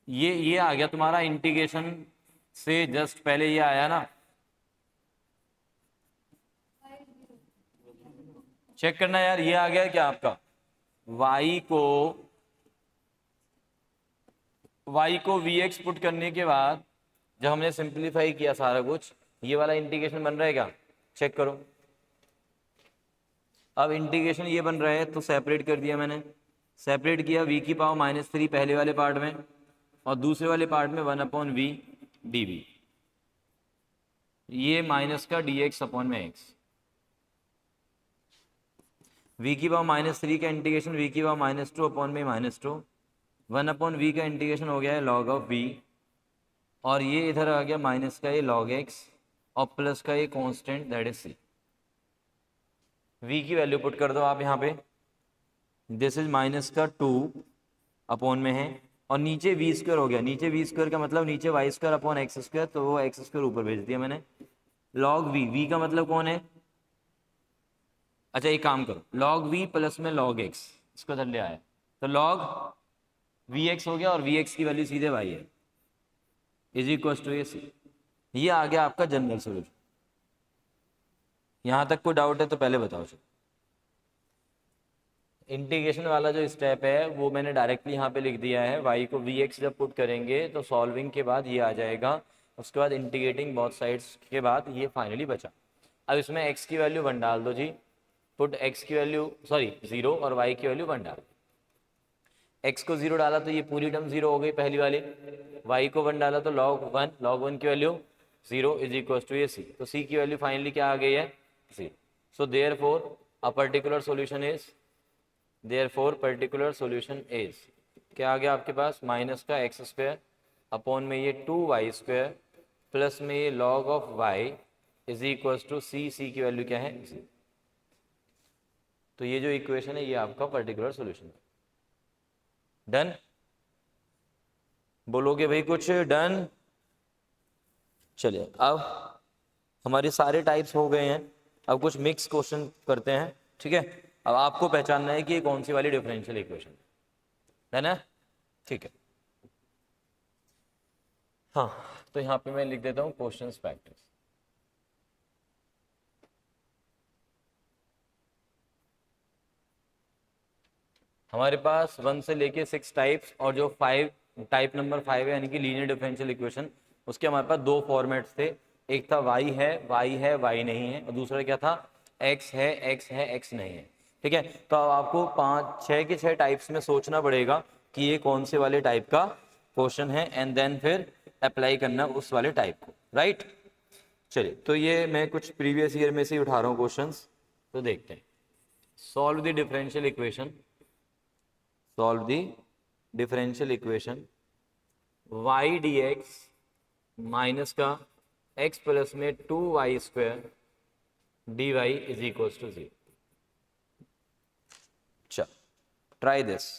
ये आ गया तुम्हारा इंटीग्रेशन से जस्ट पहले ये आया ना, चेक करना यार, ये आ गया क्या आपका, y को vx पुट करने के बाद जब हमने सिंप्लीफाई किया सारा कुछ, ये वाला इंटीग्रेशन बन रहा है क्या, चेक करो। अब इंटीग्रेशन ये बन रहा है तो सेपरेट कर दिया मैंने, सेपरेट किया v³ -3 पहले वाले पार्ट में और दूसरे वाले पार्ट में 1/v dv, ये माइनस का dx अपॉन में x, v³ -3 का इंटीग्रेशन v³ -2 अपॉन में -2, 1/v का इंटीग्रेशन हो गया है log ऑफ v, और ये इधर आ गया माइनस का ये log x और प्लस का ये constant that is c, v की वैल्यू पुट कर दो आप यहाँ पे, दिस इज -2 अपॉन में है और नीचे v² हो गया, नीचे v² का मतलब नीचे y² अपॉन x², तो वो x² ऊपर भेज दिया मैंने, log v का मतलब कौन है, अच्छा एक काम करो, log v प्लस में log x, इसको इधर ले आया तो log vx हो गया और vx की वैल्यू सीधे y है, इज इक्वल टू ये आ गया आपका जनरल सोल्यूशन। यहाँ तक कोई डाउट है तो पहले बताओ। इंटीग्रेशन वाला जो स्टेप है वो मैंने डायरेक्टली यहाँ पे लिख दिया है, y को vx जब पुट करेंगे तो सॉल्विंग के बाद ये आ जाएगा, उसके बाद इंटीग्रेटिंग बोथ साइड्स के बाद ये फाइनली बचा। अब इसमें x की वैल्यू 1 डाल दो जी, पुट x की वैल्यू 0 और y की वैल्यू 1 डाल। x को 0 डाला तो ये पूरी टर्म 0 हो गई पहली वाली, y को 1 डाला तो log 1 की वैल्यू 0 इज इक्वल टू ये c, तो c की वैल्यू फाइनली क्या आ गई है c। So therefore a particular solution is, therefore particular solution is क्या आ गया आपके पास, माइनस का एक्स स्क्वायर अपॉन में ये 2y² प्लस में ये log of y is equal to c की वैल्यू क्या है c। तो ये जो इक्वेशन है ये आपका पर्टिकुलर सॉल्यूशन है। डन, बोलोगे भाई कुछ, डन। चलिए अब हमारे सारे टाइप्स हो गए हैं, अब कुछ मिक्स क्वेश्चन करते हैं, ठीक है। अब आपको पहचानना है कि ये कौन सी वाली डिफरेंशियल इक्वेशन है ना, ठीक है। हाँ, तो यहाँ पे मैं लिख देता हूँ क्वेश्चंस प्रैक्टिस। हमारे पास 1 से लेके 6 टाइप्स, और जो 5 टाइप नंबर 5 है यानी कि लीनियर डिफरेंशियल इक्वेशन, उसके हमारे पास 2 फॉर्मेट्स थे। एक था y है y नहीं है, और दूसरा क्या था x है x नहीं है, ठीक है। तो अब आपको 5 6 के 6 टाइप्स में सोचना पड़ेगा कि ये कौन से वाले टाइप का क्वेश्चन है, एंड देन फिर अप्लाई करना उस वाले टाइप को, राइट। चलिए, तो ये मैं कुछ प्रीवियस ईयर में से ही उठा रहा हूँ क्वेश्चंस, तो देखते हैं। Solve the differential equation, solve the differential equation y dx minus का x प्लस में 2y² dy is equal to 0। चल, ट्राई दिस।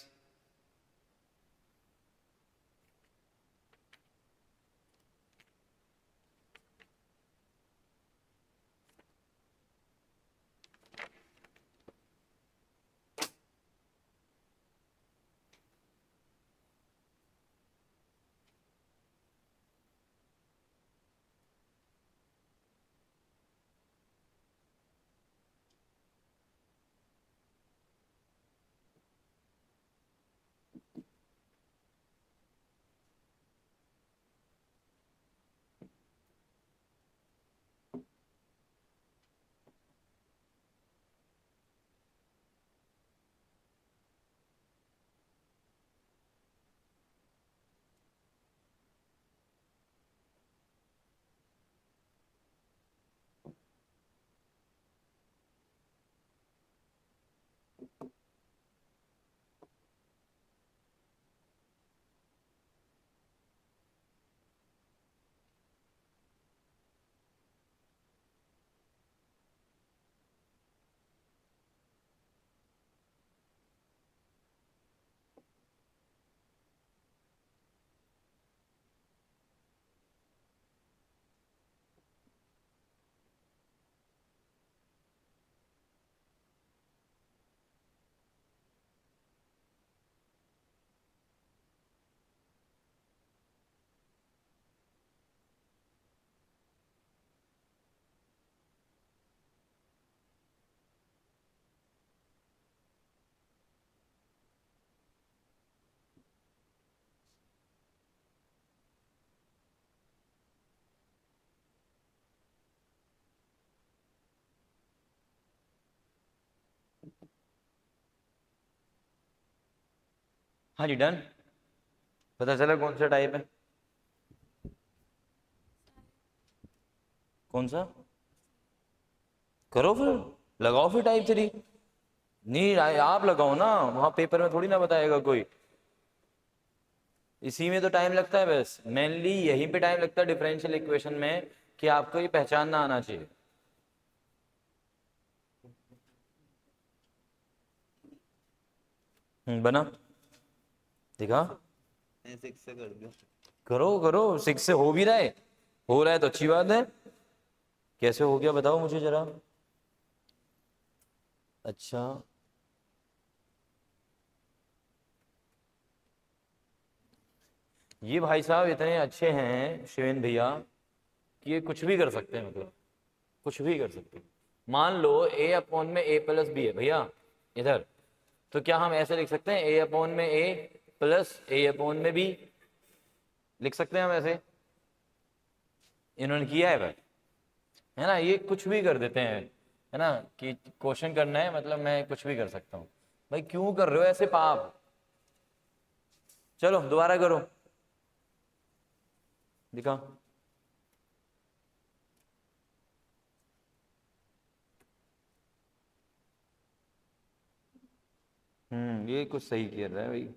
हाँ जी, डन। पता चला कौन सा टाइप है, कौन सा, करो फिर, लगाओ फिर टाइप 3। नहीं, आप लगाओ ना, वहां पेपर में थोड़ी ना बताएगा कोई। इसी में तो टाइम लगता है, बस मेनली यहीं पे टाइम लगता है डिफरेंशियल इक्वेशन में, कि आपको ये पहचानना आना चाहिए। बना, दिखा, 6 से कर दो। करो करो, 6 से हो भी रहा है, हो रहा है तो अच्छी बात है। कैसे हो गया बताओ मुझे जरा। अच्छा, ये भाई साहब इतने अच्छे हैं शिवेन भैया कि ये कुछ भी कर सकते हैं, मतलब कुछ भी कर सकते हैं। मान लो a अपॉन में a प्लस बी है भैया इधर, तो क्या हम ऐसे लिख सकते हैं a अपॉन में a प्लस a अपॉन में b, लिख सकते हैं हम ऐसे, इन्होंने किया है भाई, है ना। ये कुछ भी कर देते हैं, है ना, कि क्वेश्चन करना है मतलब मैं कुछ भी कर सकता हूँ। भाई क्यों कर रहे हो ऐसे पाप? चलो दोबारा करो, दिखा। ये कुछ सही कर रहा है भाई।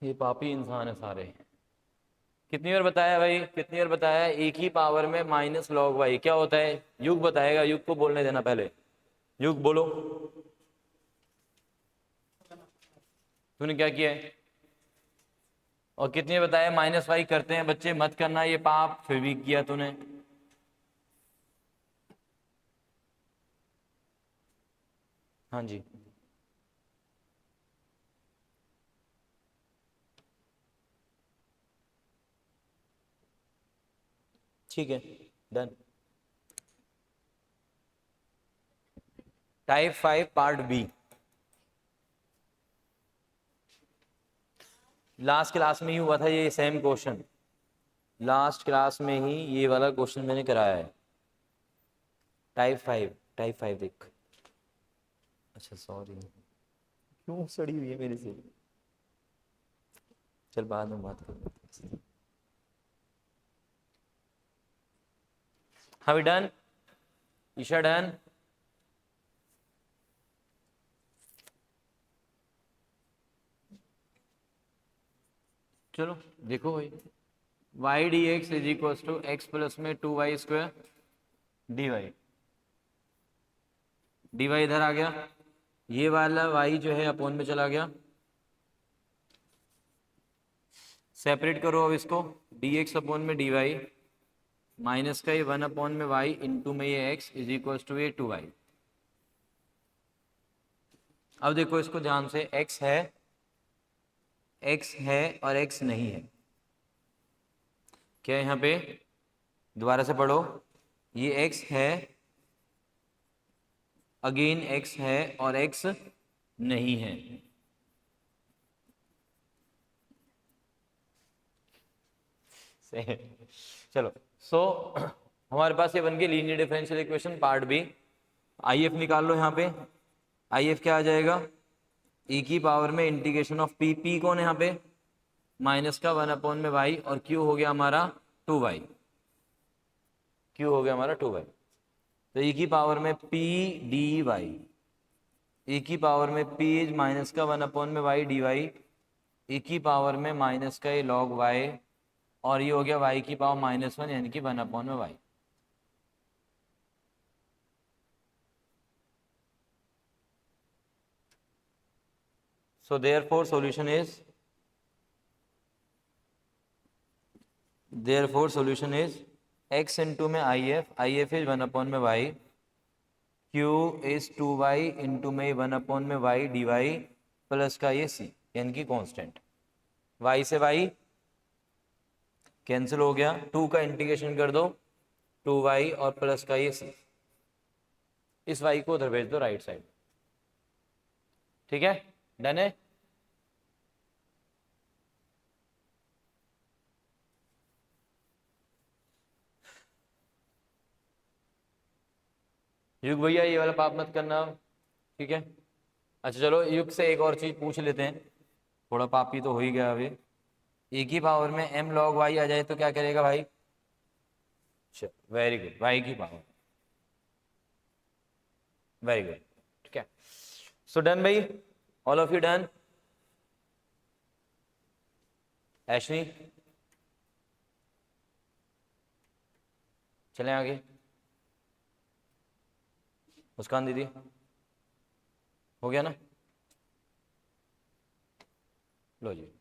ये पापी इंसान है सारे। कितनी बार बताया भाई, कितनी बार बताया? एक ही पावर में माइनस लॉग वाई क्या होता है? युग बताएगा, युग को बोलने देना पहले। युग बोलो, तूने क्या किया है? और कितनी बार बताया माइनस वाई करते हैं बच्चे, मत करना ये पाप, फिर भी किया तूने। हाँ जी, ठीक है, done. Type 5 part B. Last class में ही हुआ था ये सेम क्वेश्चन, लास्ट क्लास में ही ये वाला क्वेश्चन मैंने कराया है। टाइप 5, टाइप 5 देख। अच्छा सॉरी, क्यों सड़ी हुई है मेरे से? चल बाद में बात करते हैं। हाँ डन, ईशा डन। चलो देखो भाई, y d x is equal to x plus में 2y² D Y. D Y इधर आ गया, ये वाला y जो है अपोन में चला गया। सेपरेट करो अब इसको, डी एक्स अपोन में डी वाई माइनस का ये 1 अपॉन में y इंटू में ये x इज इक्वल टू ये 2y। अब देखो इसको ध्यान से, x है और x नहीं है। क्या है यहाँ पे? दोबारा से पढ़ो, ये x है, अगेन x है और x नहीं है। चलो सो हमारे पास ये बन गई linear differential equation part B. I F निकाल लो यहाँ पे। आई एफ क्या आ जाएगा? ई की पावर में इंटीग्रेशन ऑफ पी, पी कौन है यहाँ पे? माइनस का 1 अपॉन में वाई, और क्यू हो गया हमारा 2y, क्यू हो गया हमारा 2y। तो ई की पावर में पी डी वाई, ई की पावर में पी इज माइनस का 1 अपॉन में वाई डी वाई, ई की पावर में माइनस का ये लॉग वाई, और ये हो गया y की पावर -1 यानी कि 1 अपॉन में y. So therefore solution is x into में आई एफ इज 1 अपॉन में y, q is 2y into में 1 अपॉन में y डी वाई प्लस का ये c यानी कि कांस्टेंट। y से y कैंसिल हो गया, 2 का इंटीग्रेशन कर दो 2y और प्लस का ये c, इस y को उधर भेज दो राइट साइड। ठीक है, डन है। युग भैया ये वाला पाप मत करना, ठीक है। अच्छा चलो युग से एक और चीज पूछ लेते हैं, थोड़ा पापी तो हो ही गया अभी। एक ही पावर में m log y आ जाए तो क्या करेगा भाई? वेरी गुड, y की पावर, वेरी गुड, ठीक है। सो डन भाई, ऑल ऑफ यू डन। ऐशनी चलें आगे, मुस्कान दीदी हो गया ना? लो जी।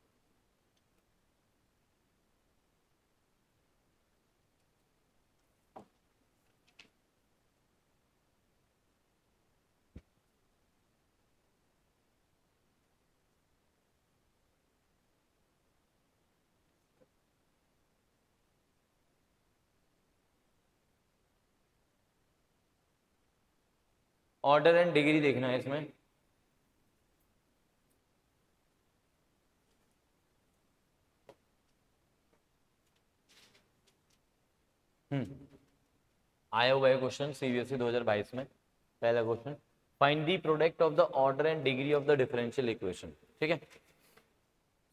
ऑर्डर एंड डिग्री देखना है इसमें। आया हुआ है क्वेश्चन सीबीएसई 2022 में। पहला question, find the product of the order and degree of the differential equation. ठीक है,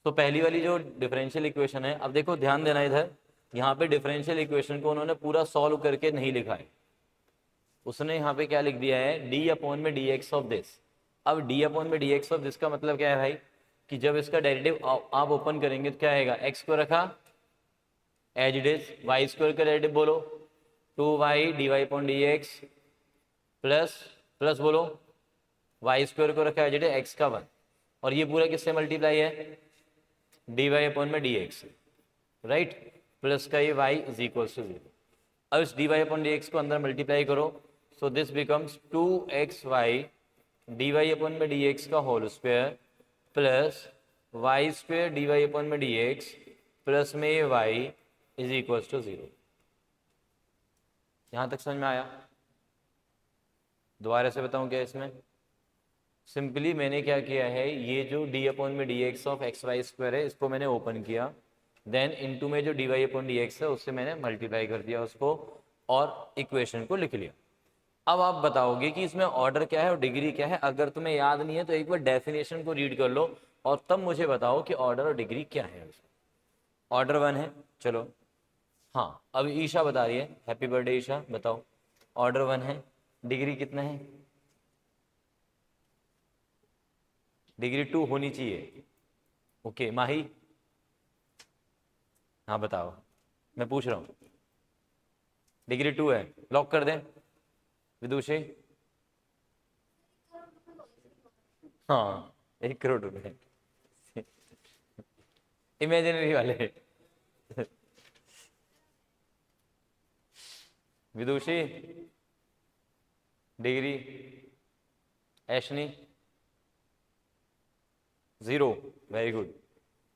तो पहली वाली जो डिफरेंशियल इक्वेशन है, अब देखो ध्यान देना इधर, यहाँ पे डिफरेंशियल इक्वेशन को उन्होंने पूरा सॉल्व करके नहीं लिखा है, उसने यहाँ पे क्या लिख दिया है, डी अपॉन में डी एक्स ऑफ दिस। अब डी अपॉन में डी एक्स ऑफ दिस का मतलब क्या है भाई, कि जब इसका डेरिवेटिव आप ओपन करेंगे तो क्या आएगा, एक्स को रखा as it is, y square का डेरिवेटिव बोलो 2y d y upon d x plus plus बोलो वाई स्क्वायर को रखा एज इट इज एक्स का 1, और ये पूरा किससे मल्टीप्लाई है, डी वाई अपॉन में डी एक्स, राइट, प्लस का ये y इज इक्वल टू 0। अब इस d y upon d x को अंदर मल्टीप्लाई करो, so this becomes 2xy d y upon में डी एक्स का whole square plus y square d y upon में डी एक्स प्लस में ये y इज इक्वल टू 0। यहाँ तक समझ में आया? दोबारा से बताऊँ क्या इसमें, सिंपली मैंने क्या किया है, ये जो डी अपॉन में d x of x y square है इसको मैंने ओपन किया, देन इनटू में जो d y upon d x है उससे मैंने मल्टीप्लाई कर दिया उसको और इक्वेशन को लिख लिया। अब आप बताओगे कि इसमें ऑर्डर क्या है और डिग्री क्या है। अगर तुम्हें याद नहीं है तो एक बार डेफिनेशन को रीड कर लो और तब मुझे बताओ कि ऑर्डर और डिग्री क्या है। ऑर्डर 1 है, चलो हाँ, अब ईशा बता रही है, हैप्पी बर्थडे ईशा, बताओ ऑर्डर 1 है, डिग्री कितना है, डिग्री 2 होनी चाहिए। ओके माही, हाँ बताओ, मैं पूछ रहा हूँ, डिग्री 2 है, लॉक कर दें विदुषी? हाँ 1 करोड़ रुपए इमेजिनरी वाले विदुषी, डिग्री, ऐशनी 0, वेरी गुड,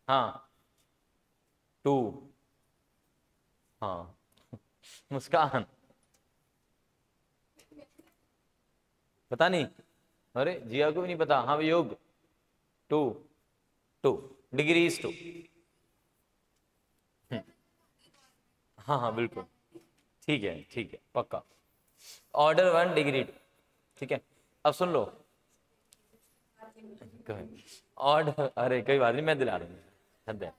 हाँ 2, हाँ मुस्कान पता नहीं, अरे जिया को भी नहीं पता, हाँ योग 2 डिग्री इज 2, हाँ हाँ बिल्कुल ठीक है पक्का, ऑर्डर 1 डिग्री 2, ठीक है। अब सुन लो, ऑर्डर, अरे कोई बात नहीं मैं दिला रहा हूँ।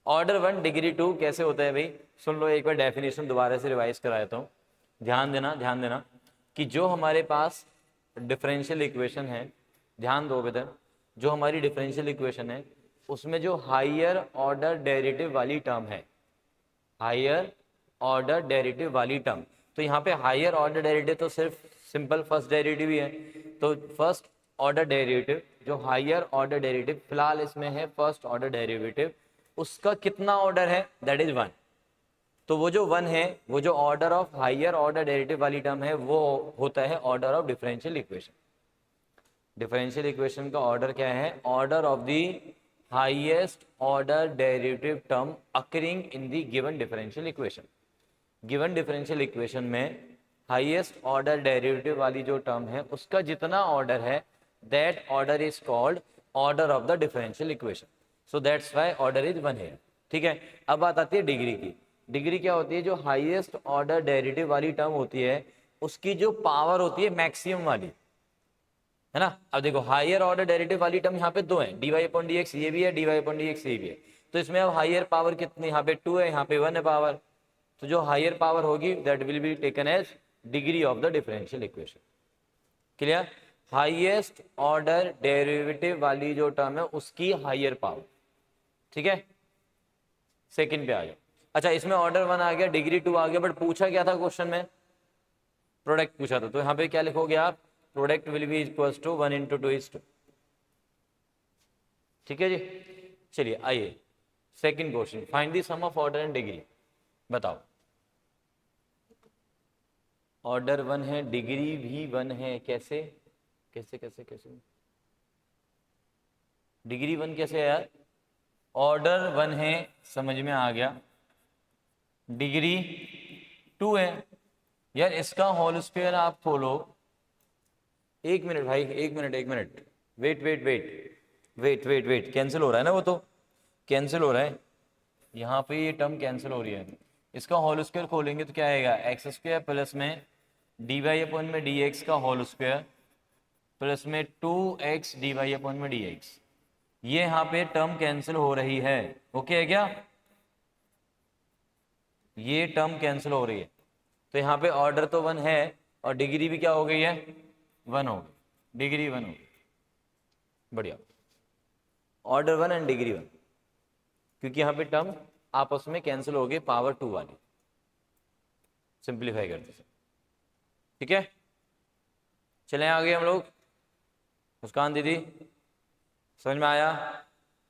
ऑर्डर 1 डिग्री 2 कैसे होता है भाई, सुन लो एक बार डेफिनेशन दोबारा से रिवाइज करा देता हूँ, ध्यान देना कि जो हमारे पास डिफरेंशियल इक्वेशन है, ध्यान दो बेटा, जो हमारी डिफरेंशियल इक्वेशन है उसमें जो हायर ऑर्डर डेरिवेटिव वाली टर्म है, हायर ऑर्डर डेरिवेटिव वाली टर्म, तो यहाँ पे हायर ऑर्डर डेरिवेटिव तो सिर्फ सिंपल फर्स्ट डेरिवेटिव ही है, तो फर्स्ट ऑर्डर डेरिवेटिव, जो हायर ऑर्डर डेरिवेटिव फिलहाल इसमें है फर्स्ट ऑर्डर डेरिवेटिव, उसका कितना ऑर्डर है, दैट इज 1। तो वो जो 1 है, वो जो order of higher order derivative वाली टर्म है वो होता है order of differential equation. Differential equation का ऑर्डर क्या है, order of the highest order derivative term occurring in the given differential equation. Given differential equation में हाईएस्ट ऑर्डर डेरिवेटिव वाली जो टर्म है उसका जितना ऑर्डर है, that order is called order of the differential equation, so that's why order is 1 है, ठीक है। अब बात आती है डिग्री की। डिग्री क्या होती है, जो हाईएस्ट ऑर्डर डेरिवेटिव वाली टर्म होती है उसकी जो पावर होती है मैक्सिमम वाली, है ना। अब देखो हायर ऑर्डर डेरिवेटिव वाली टर्म यहाँ पे 2 है, d y upon d x ये भी है, d y upon d x ये भी है, तो इसमें अब हायर पावर कितनी, यहाँ पे 2 है, यहाँ पे 1 है पावर, तो जो हायर पावर होगी that will be taken as degree of the differential equation. Clear, highest order derivative वाली जो टर्म है उसकी हायर पावर, ठीक है। सेकंड पे आ जाओ। अच्छा इसमें ऑर्डर 1 आ गया, डिग्री 2 आ गया, बट पूछा क्या था क्वेश्चन में, प्रोडक्ट पूछा था, तो यहाँ पे क्या लिखोगे आप, product will be equals to 1 into 2 is 2, ठीक है जी। चलिए आइए second question, find the sum of order and degree. बताओ, ऑर्डर 1 है, डिग्री भी 1 है, कैसे कैसे कैसे कैसे डिग्री 1 कैसे है यार, ऑर्डर 1 है समझ में आ गया, डिग्री 2 है यार, इसका होल स्क्वायर आप खोलो, 1 मिनट भाई, 1 मिनट, वेट, कैंसिल हो रहा है ना, वो तो कैंसिल हो रहा है, यहाँ पे ये टर्म कैंसिल हो रही है, इसका होल स्क्वायर खोलेंगे तो क्या आएगा, एक्स स्क्वायर प्लस में डी वाई अपॉन में डी एक्स का होल स्क्वायर प्लस में 2x डी वाई अपॉन में डी एक्स। ये यहाँ पे टर्म कैंसिल हो रही है, ओके है क्या, ये टर्म कैंसिल हो रही है। तो यहाँ पे ऑर्डर तो 1 है और डिग्री भी क्या हो गई है, 1 हो गई, डिग्री 1 हो गई, बढ़िया, ऑर्डर 1 एंड डिग्री 1, क्योंकि यहाँ पे टर्म आपस में कैंसिल हो गई पावर 2 वाली, सिंप्लीफाई करते हैं, ठीक है। चलें आगे हम लोग। मुस्कान दीदी समझ में आया,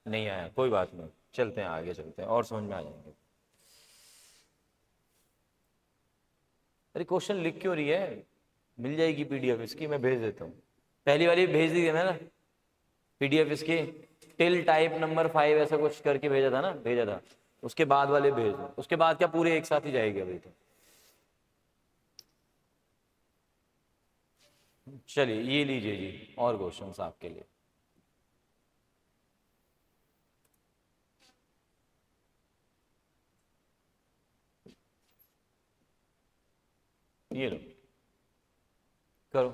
नहीं आया कोई बात नहीं, चलते हैं आगे, चलते हैं और समझ में आ जाएंगे। अरे क्वेश्चन लिख क्यों रही है, मिल जाएगी पीडीएफ इसकी, मैं भेज देता हूँ, पहली वाली भेज दी थी ना पीडीएफ इसकी, टिल टाइप नंबर 5 ऐसा कुछ करके भेजा था ना, भेजा था, उसके बाद वाले भेज दो, उसके बाद क्या पूरे एक साथ ही जाएगी अभी तो। चलिए ये लीजिए जी और क्वेश्चंस आपके लिए। ये लो करो।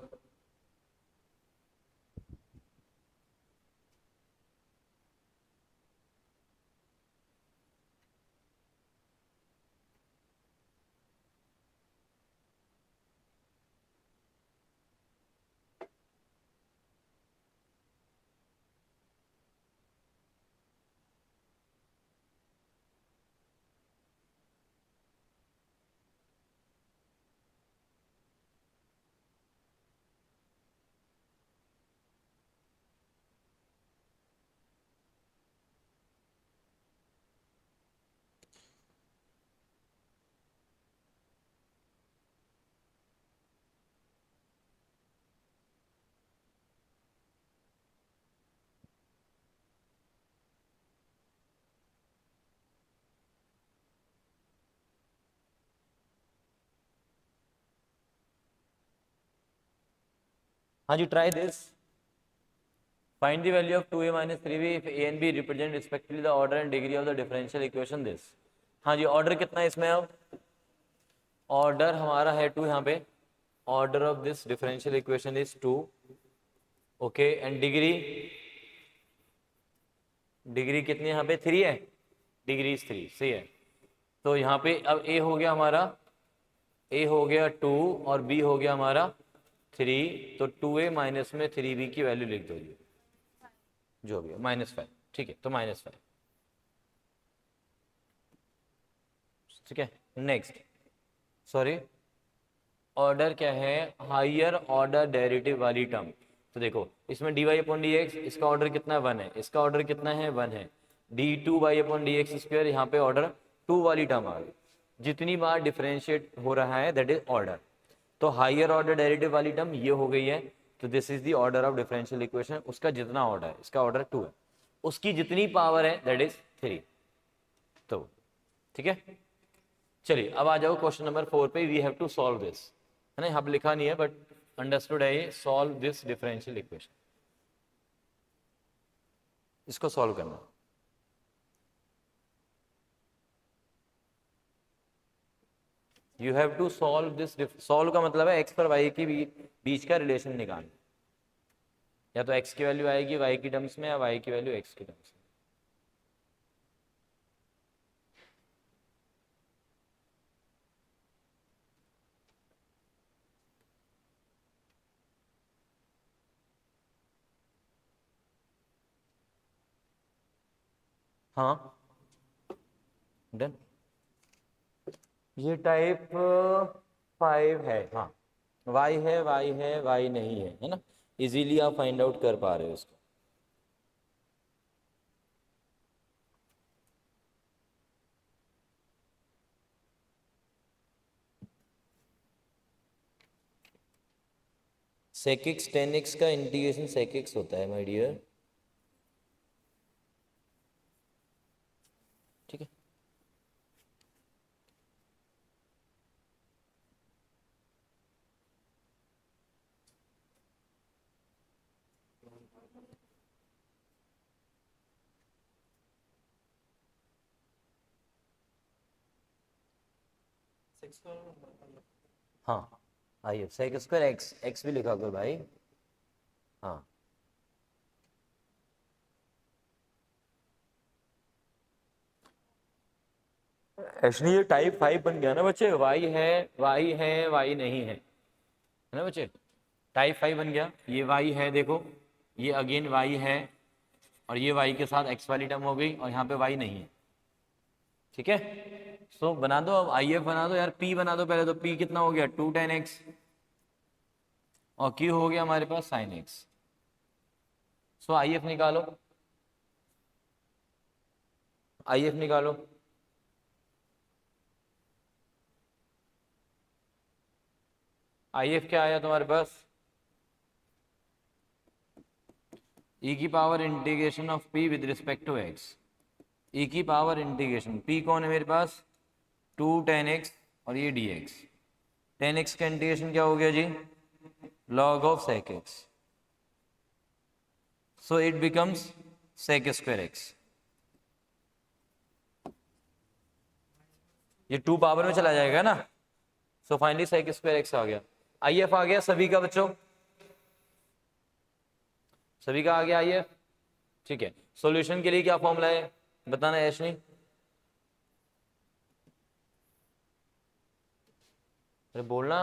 हाँ जी, try this, find the value of 2a minus 3b if a and b represent respectively the order and degree of the differential equation this. हाँ जी, ऑर्डर कितना है इसमें, अब ऑर्डर हमारा है 2 यहाँ पे, order of this differential equation is 2, okay, and degree, degree कितनी यहाँ पे 3 है, डिग्री इज 3, सही है। तो यहाँ पे अब a हो गया हमारा, a हो गया 2 और b हो गया हमारा 3, तो 2a माइनस में 3b की वैल्यू लिख दो जी, जो भी है -5, ठीक है, तो -5, ठीक है। नेक्स्ट, सॉरी, ऑर्डर क्या है, हायर ऑर्डर डेरिवेटिव वाली टर्म। तो देखो इसमें dy अपॉन डी एक्स, इसका ऑर्डर कितना है 1 है, इसका ऑर्डर कितना है 1 है, d2y upon d x square, यहाँ पे ऑर्डर 2 वाली टर्म आ गई, जितनी बार डिफरेंशिएट हो रहा है दैट इज ऑर्डर। तो हायर ऑर्डर डेरिवेटिव वाली टर्म ये हो गई है, तो this is the order of differential equation, उसका जितना ऑर्डर है, इसका ऑर्डर 2 है, उसकी जितनी पावर है दैट इज 3, तो ठीक है। चलिए अब आ जाओ क्वेश्चन नंबर 4 पे, we have to solve this, है ना, यहाँ पे लिखा नहीं है बट अंडरस्टूड है ये, सॉल्व दिस डिफरेंशियल इक्वेशन, इसको सॉल्व करना। You have to solve this, solve का मतलब है एक्स पर वाई की बीच का रिलेशन निकालना, या तो एक्स की वैल्यू आएगी वाई की टर्म्स में या वाई की वैल्यू एक्स की टर्म्स में। हाँ डन, ये टाइप 5 है, हाँ y है y है y नहीं है ना, इजीली आप फाइंड आउट कर पा रहे हो इसको। sec x tan x का इंटीग्रेशन sec x होता है माय डियर, ठीक है। हाँ I F sec square x, x भी लिखा करो भाई। हाँ एक्चुअली ये टाइप 5 बन गया ना बच्चे, वाई है वाई है वाई नहीं है ना बच्चे, टाइप 5 बन गया। ये वाई है देखो, ये अगेन वाई है, और ये वाई के साथ एक्स वाली टर्म हो गई, और यहाँ पे वाई नहीं है। ठीक है, सो बना दो अब आई एफ बना दो यार, पी बना दो पहले। तो पी कितना हो गया 2 tan x, और क्यू हो गया हमारे पास sin x। So I F निकालो, आई एफ निकालो। आई एफ क्या आया तुम्हारे पास, e की power integration of p with respect to x, e की पावर इंटीग्रेशन, p कौन है मेरे पास 2 tan x, और ये dx, tan x का इंटीग्रेशन क्या हो गया जी log of sec x, so it becomes sec square x। ये 2 पावर में चला जाएगा ना, so finally sec square x आ गया। आई एफ आ गया सभी का बच्चों, सभी का आ गया आई एफ। ठीक है, सॉल्यूशन के लिए क्या फॉर्मूला है बताना ऐशनी। अरे बोलना,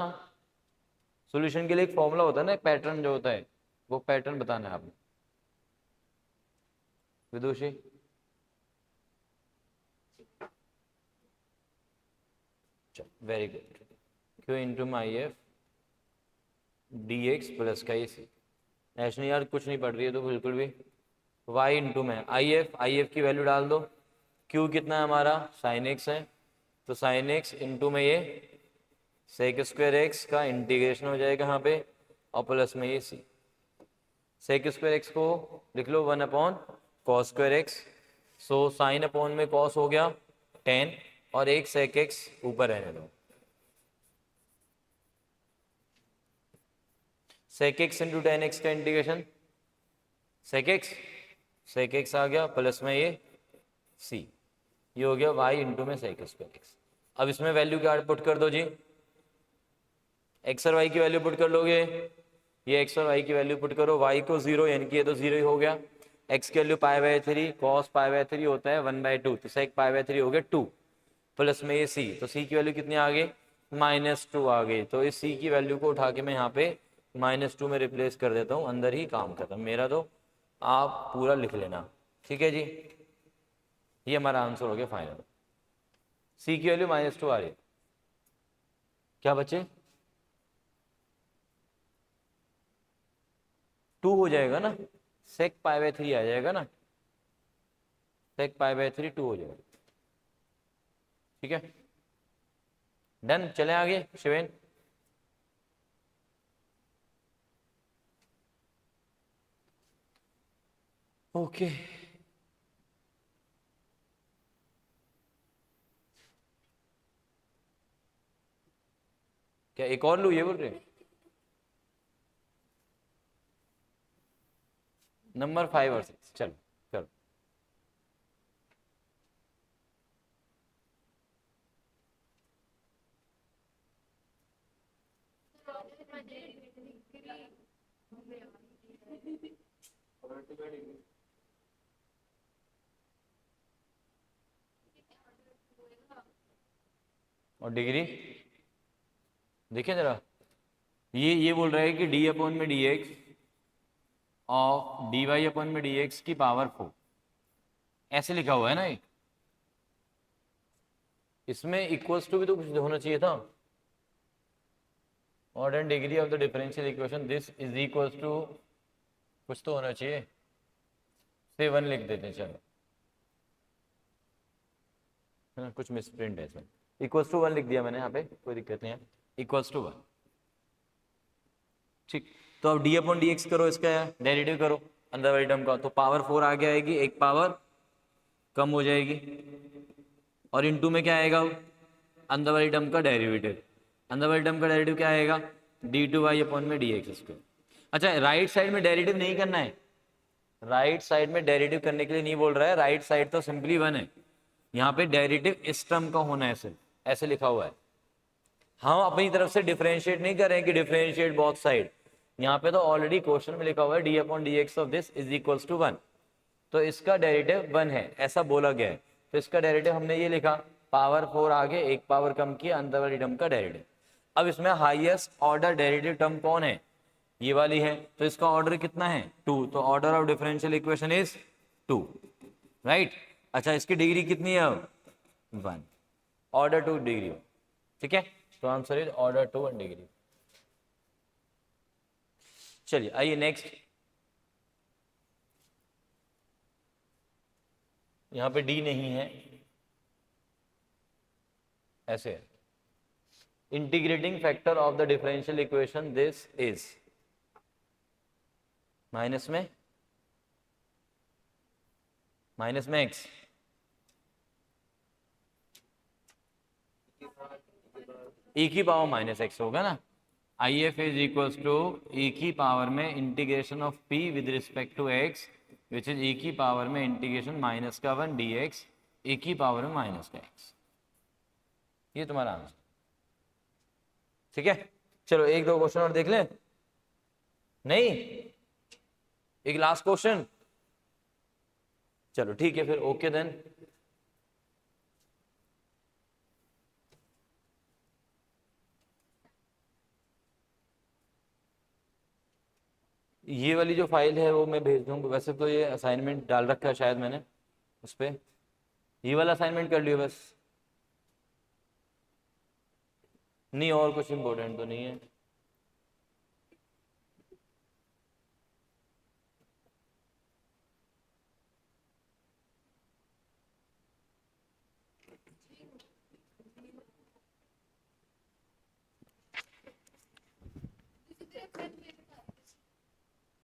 सॉल्यूशन के लिए एक फॉर्मूला होता है ना, पैटर्न जो होता है, वो पैटर्न बताना है आपने। विदुषी वेरी गुड, क्यू इंटू माई एफ डी एक्स प्लस का सी। ऐशनी यार कुछ नहीं पढ़ रही है तो बिल्कुल भी, y इंटू में आई एफ की वैल्यू डाल दो, q कितना है हमारा साइन एक्स है, तो साइन एक्स इंटू में ये सेक स्क्वायर एक्स का इंटीग्रेशन हो जाएगा यहाँ पे, और प्लस में ये सी। सेक स्क्वायर एक्स को लिख लो 1 upon cos square x, so sine upon में कॉस हो गया 10, और एक सेक एक्स ऊपर रहने दो, sec x into tan x का इंटीग्रेशन, सेक एक्स आ गया प्लस में ये सी, ये हो गया y इंटू में सेक स्क्वायर एक्स। अब इसमें वैल्यू क्या पुट कर दो जी, एक्स और वाई की वैल्यू पुट कर लोगे, ये एक्स और वाई की वैल्यू पुट करो, y को 0 यानी कि ये तो 0 ही हो गया, x की वैल्यू π/3 cos π/3 होता है 1/2, तो sec π/3 हो गया 2, प्लस में ये c, तो c की वैल्यू कितनी आ गई -2 आ गई। तो इस c की वैल्यू को उठा के मैं यहाँ पे -2 में रिप्लेस कर देता हूँ, अंदर ही काम खत्म मेरा, तो आप पूरा लिख लेना। ठीक है जी, ये हमारा आंसर हो गया फाइनल। c की वैल्यू -2 आ रही है, क्या बच्चे 2 हो जाएगा ना, sec π/3 आ जाएगा ना, sec π/3 2 हो जाएगा। ठीक है डन, चले आगे शिवेन। ओके क्या एक और लू, ये बोल रहे नंबर 5 और 6, चलो चलो। और डिग्री देखिए जरा, ये बोल रहा है कि डी अपॉन में डी एक्स और डी वाई अपॉन में डी एक्स की पावर 4, ऐसे लिखा हुआ है ना ये, इसमें इक्वल्स टू भी तो कुछ होना चाहिए था, order and degree of the differential equation this is equals to, कुछ तो होना चाहिए, से 1 लिख देते हैं चलो, है ना, कुछ मिसप्रिंट है इसमें, इक्वल्स टू 1 लिख दिया मैंने यहाँ पे, कोई दिक्कत नहीं है, इक्वल्स टू 1। ठीक, तो अब डी अपॉन डी एक्स करो, इसका डेरिवेटिव करो अंदर वाली टर्म का, तो पावर 4 आगे आएगी, एक पावर कम हो जाएगी, और इनटू में क्या आएगा अंदर वाली टर्म का डेरिवेटिव, अंदर वाली टर्म का डेरिवेटिव क्या आएगा d2y अपॉन में dx स्क्वायर। अच्छा राइट साइड में डेरिवेटिव नहीं करना है, राइट साइड में डेरिवेटिव करने के लिए नहीं बोल रहा है, राइट साइड तो सिंपली 1 है, यहाँ पे डेरिवेटिव इस टर्म का होना है सिर्फ, ऐसे लिखा हुआ है, हम अपनी तरफ से डिफरेंशिएट नहीं करें कि डिफरेंशिएट बोथ साइड, यहाँ पे तो ऑलरेडी क्वेश्चन में लिखा हुआ है d upon d x of this is equals to 1, तो इसका डेरिवेटिव 1 है ऐसा बोला गया है, तो इसका डेरिवेटिव हमने ये लिखा, पावर 4 आगे एक पावर कम किया, अंदर वाली टर्म का डेरिवेटिव। अब इसमें हाईएस्ट ऑर्डर डेरिवेटिव टर्म कौन है, ये वाली है, तो इसका ऑर्डर कितना है 2, तो order of differential equation is 2, right. अच्छा इसकी डिग्री कितनी है अब 1, ऑर्डर 2 डिग्री, ठीक है, तो आंसर इज ऑर्डर 2 1 डिग्री। चलिए आइए नेक्स्ट, यहां पे डी नहीं है, ऐसे है, integrating factor of the differential equation this is, minus में x, e की पावर माइनस एक्स होगा ना, I F is equals to e की पावर में integration of p with respect to x which is e की power में integration minus का 1 dx e की पावर में माइनस का x, ये तुम्हारा आंसर, ठीक है। चलो एक दो क्वेश्चन और देख लें, नहीं एक लास्ट क्वेश्चन, चलो ठीक है फिर, ओके देन। ये वाली जो फाइल है वो मैं भेज दूंगा, वैसे तो ये असाइनमेंट डाल रखा है शायद मैंने उस पर, ये वाला असाइनमेंट कर लियो बस, नहीं और कुछ इम्पोर्टेंट तो नहीं है।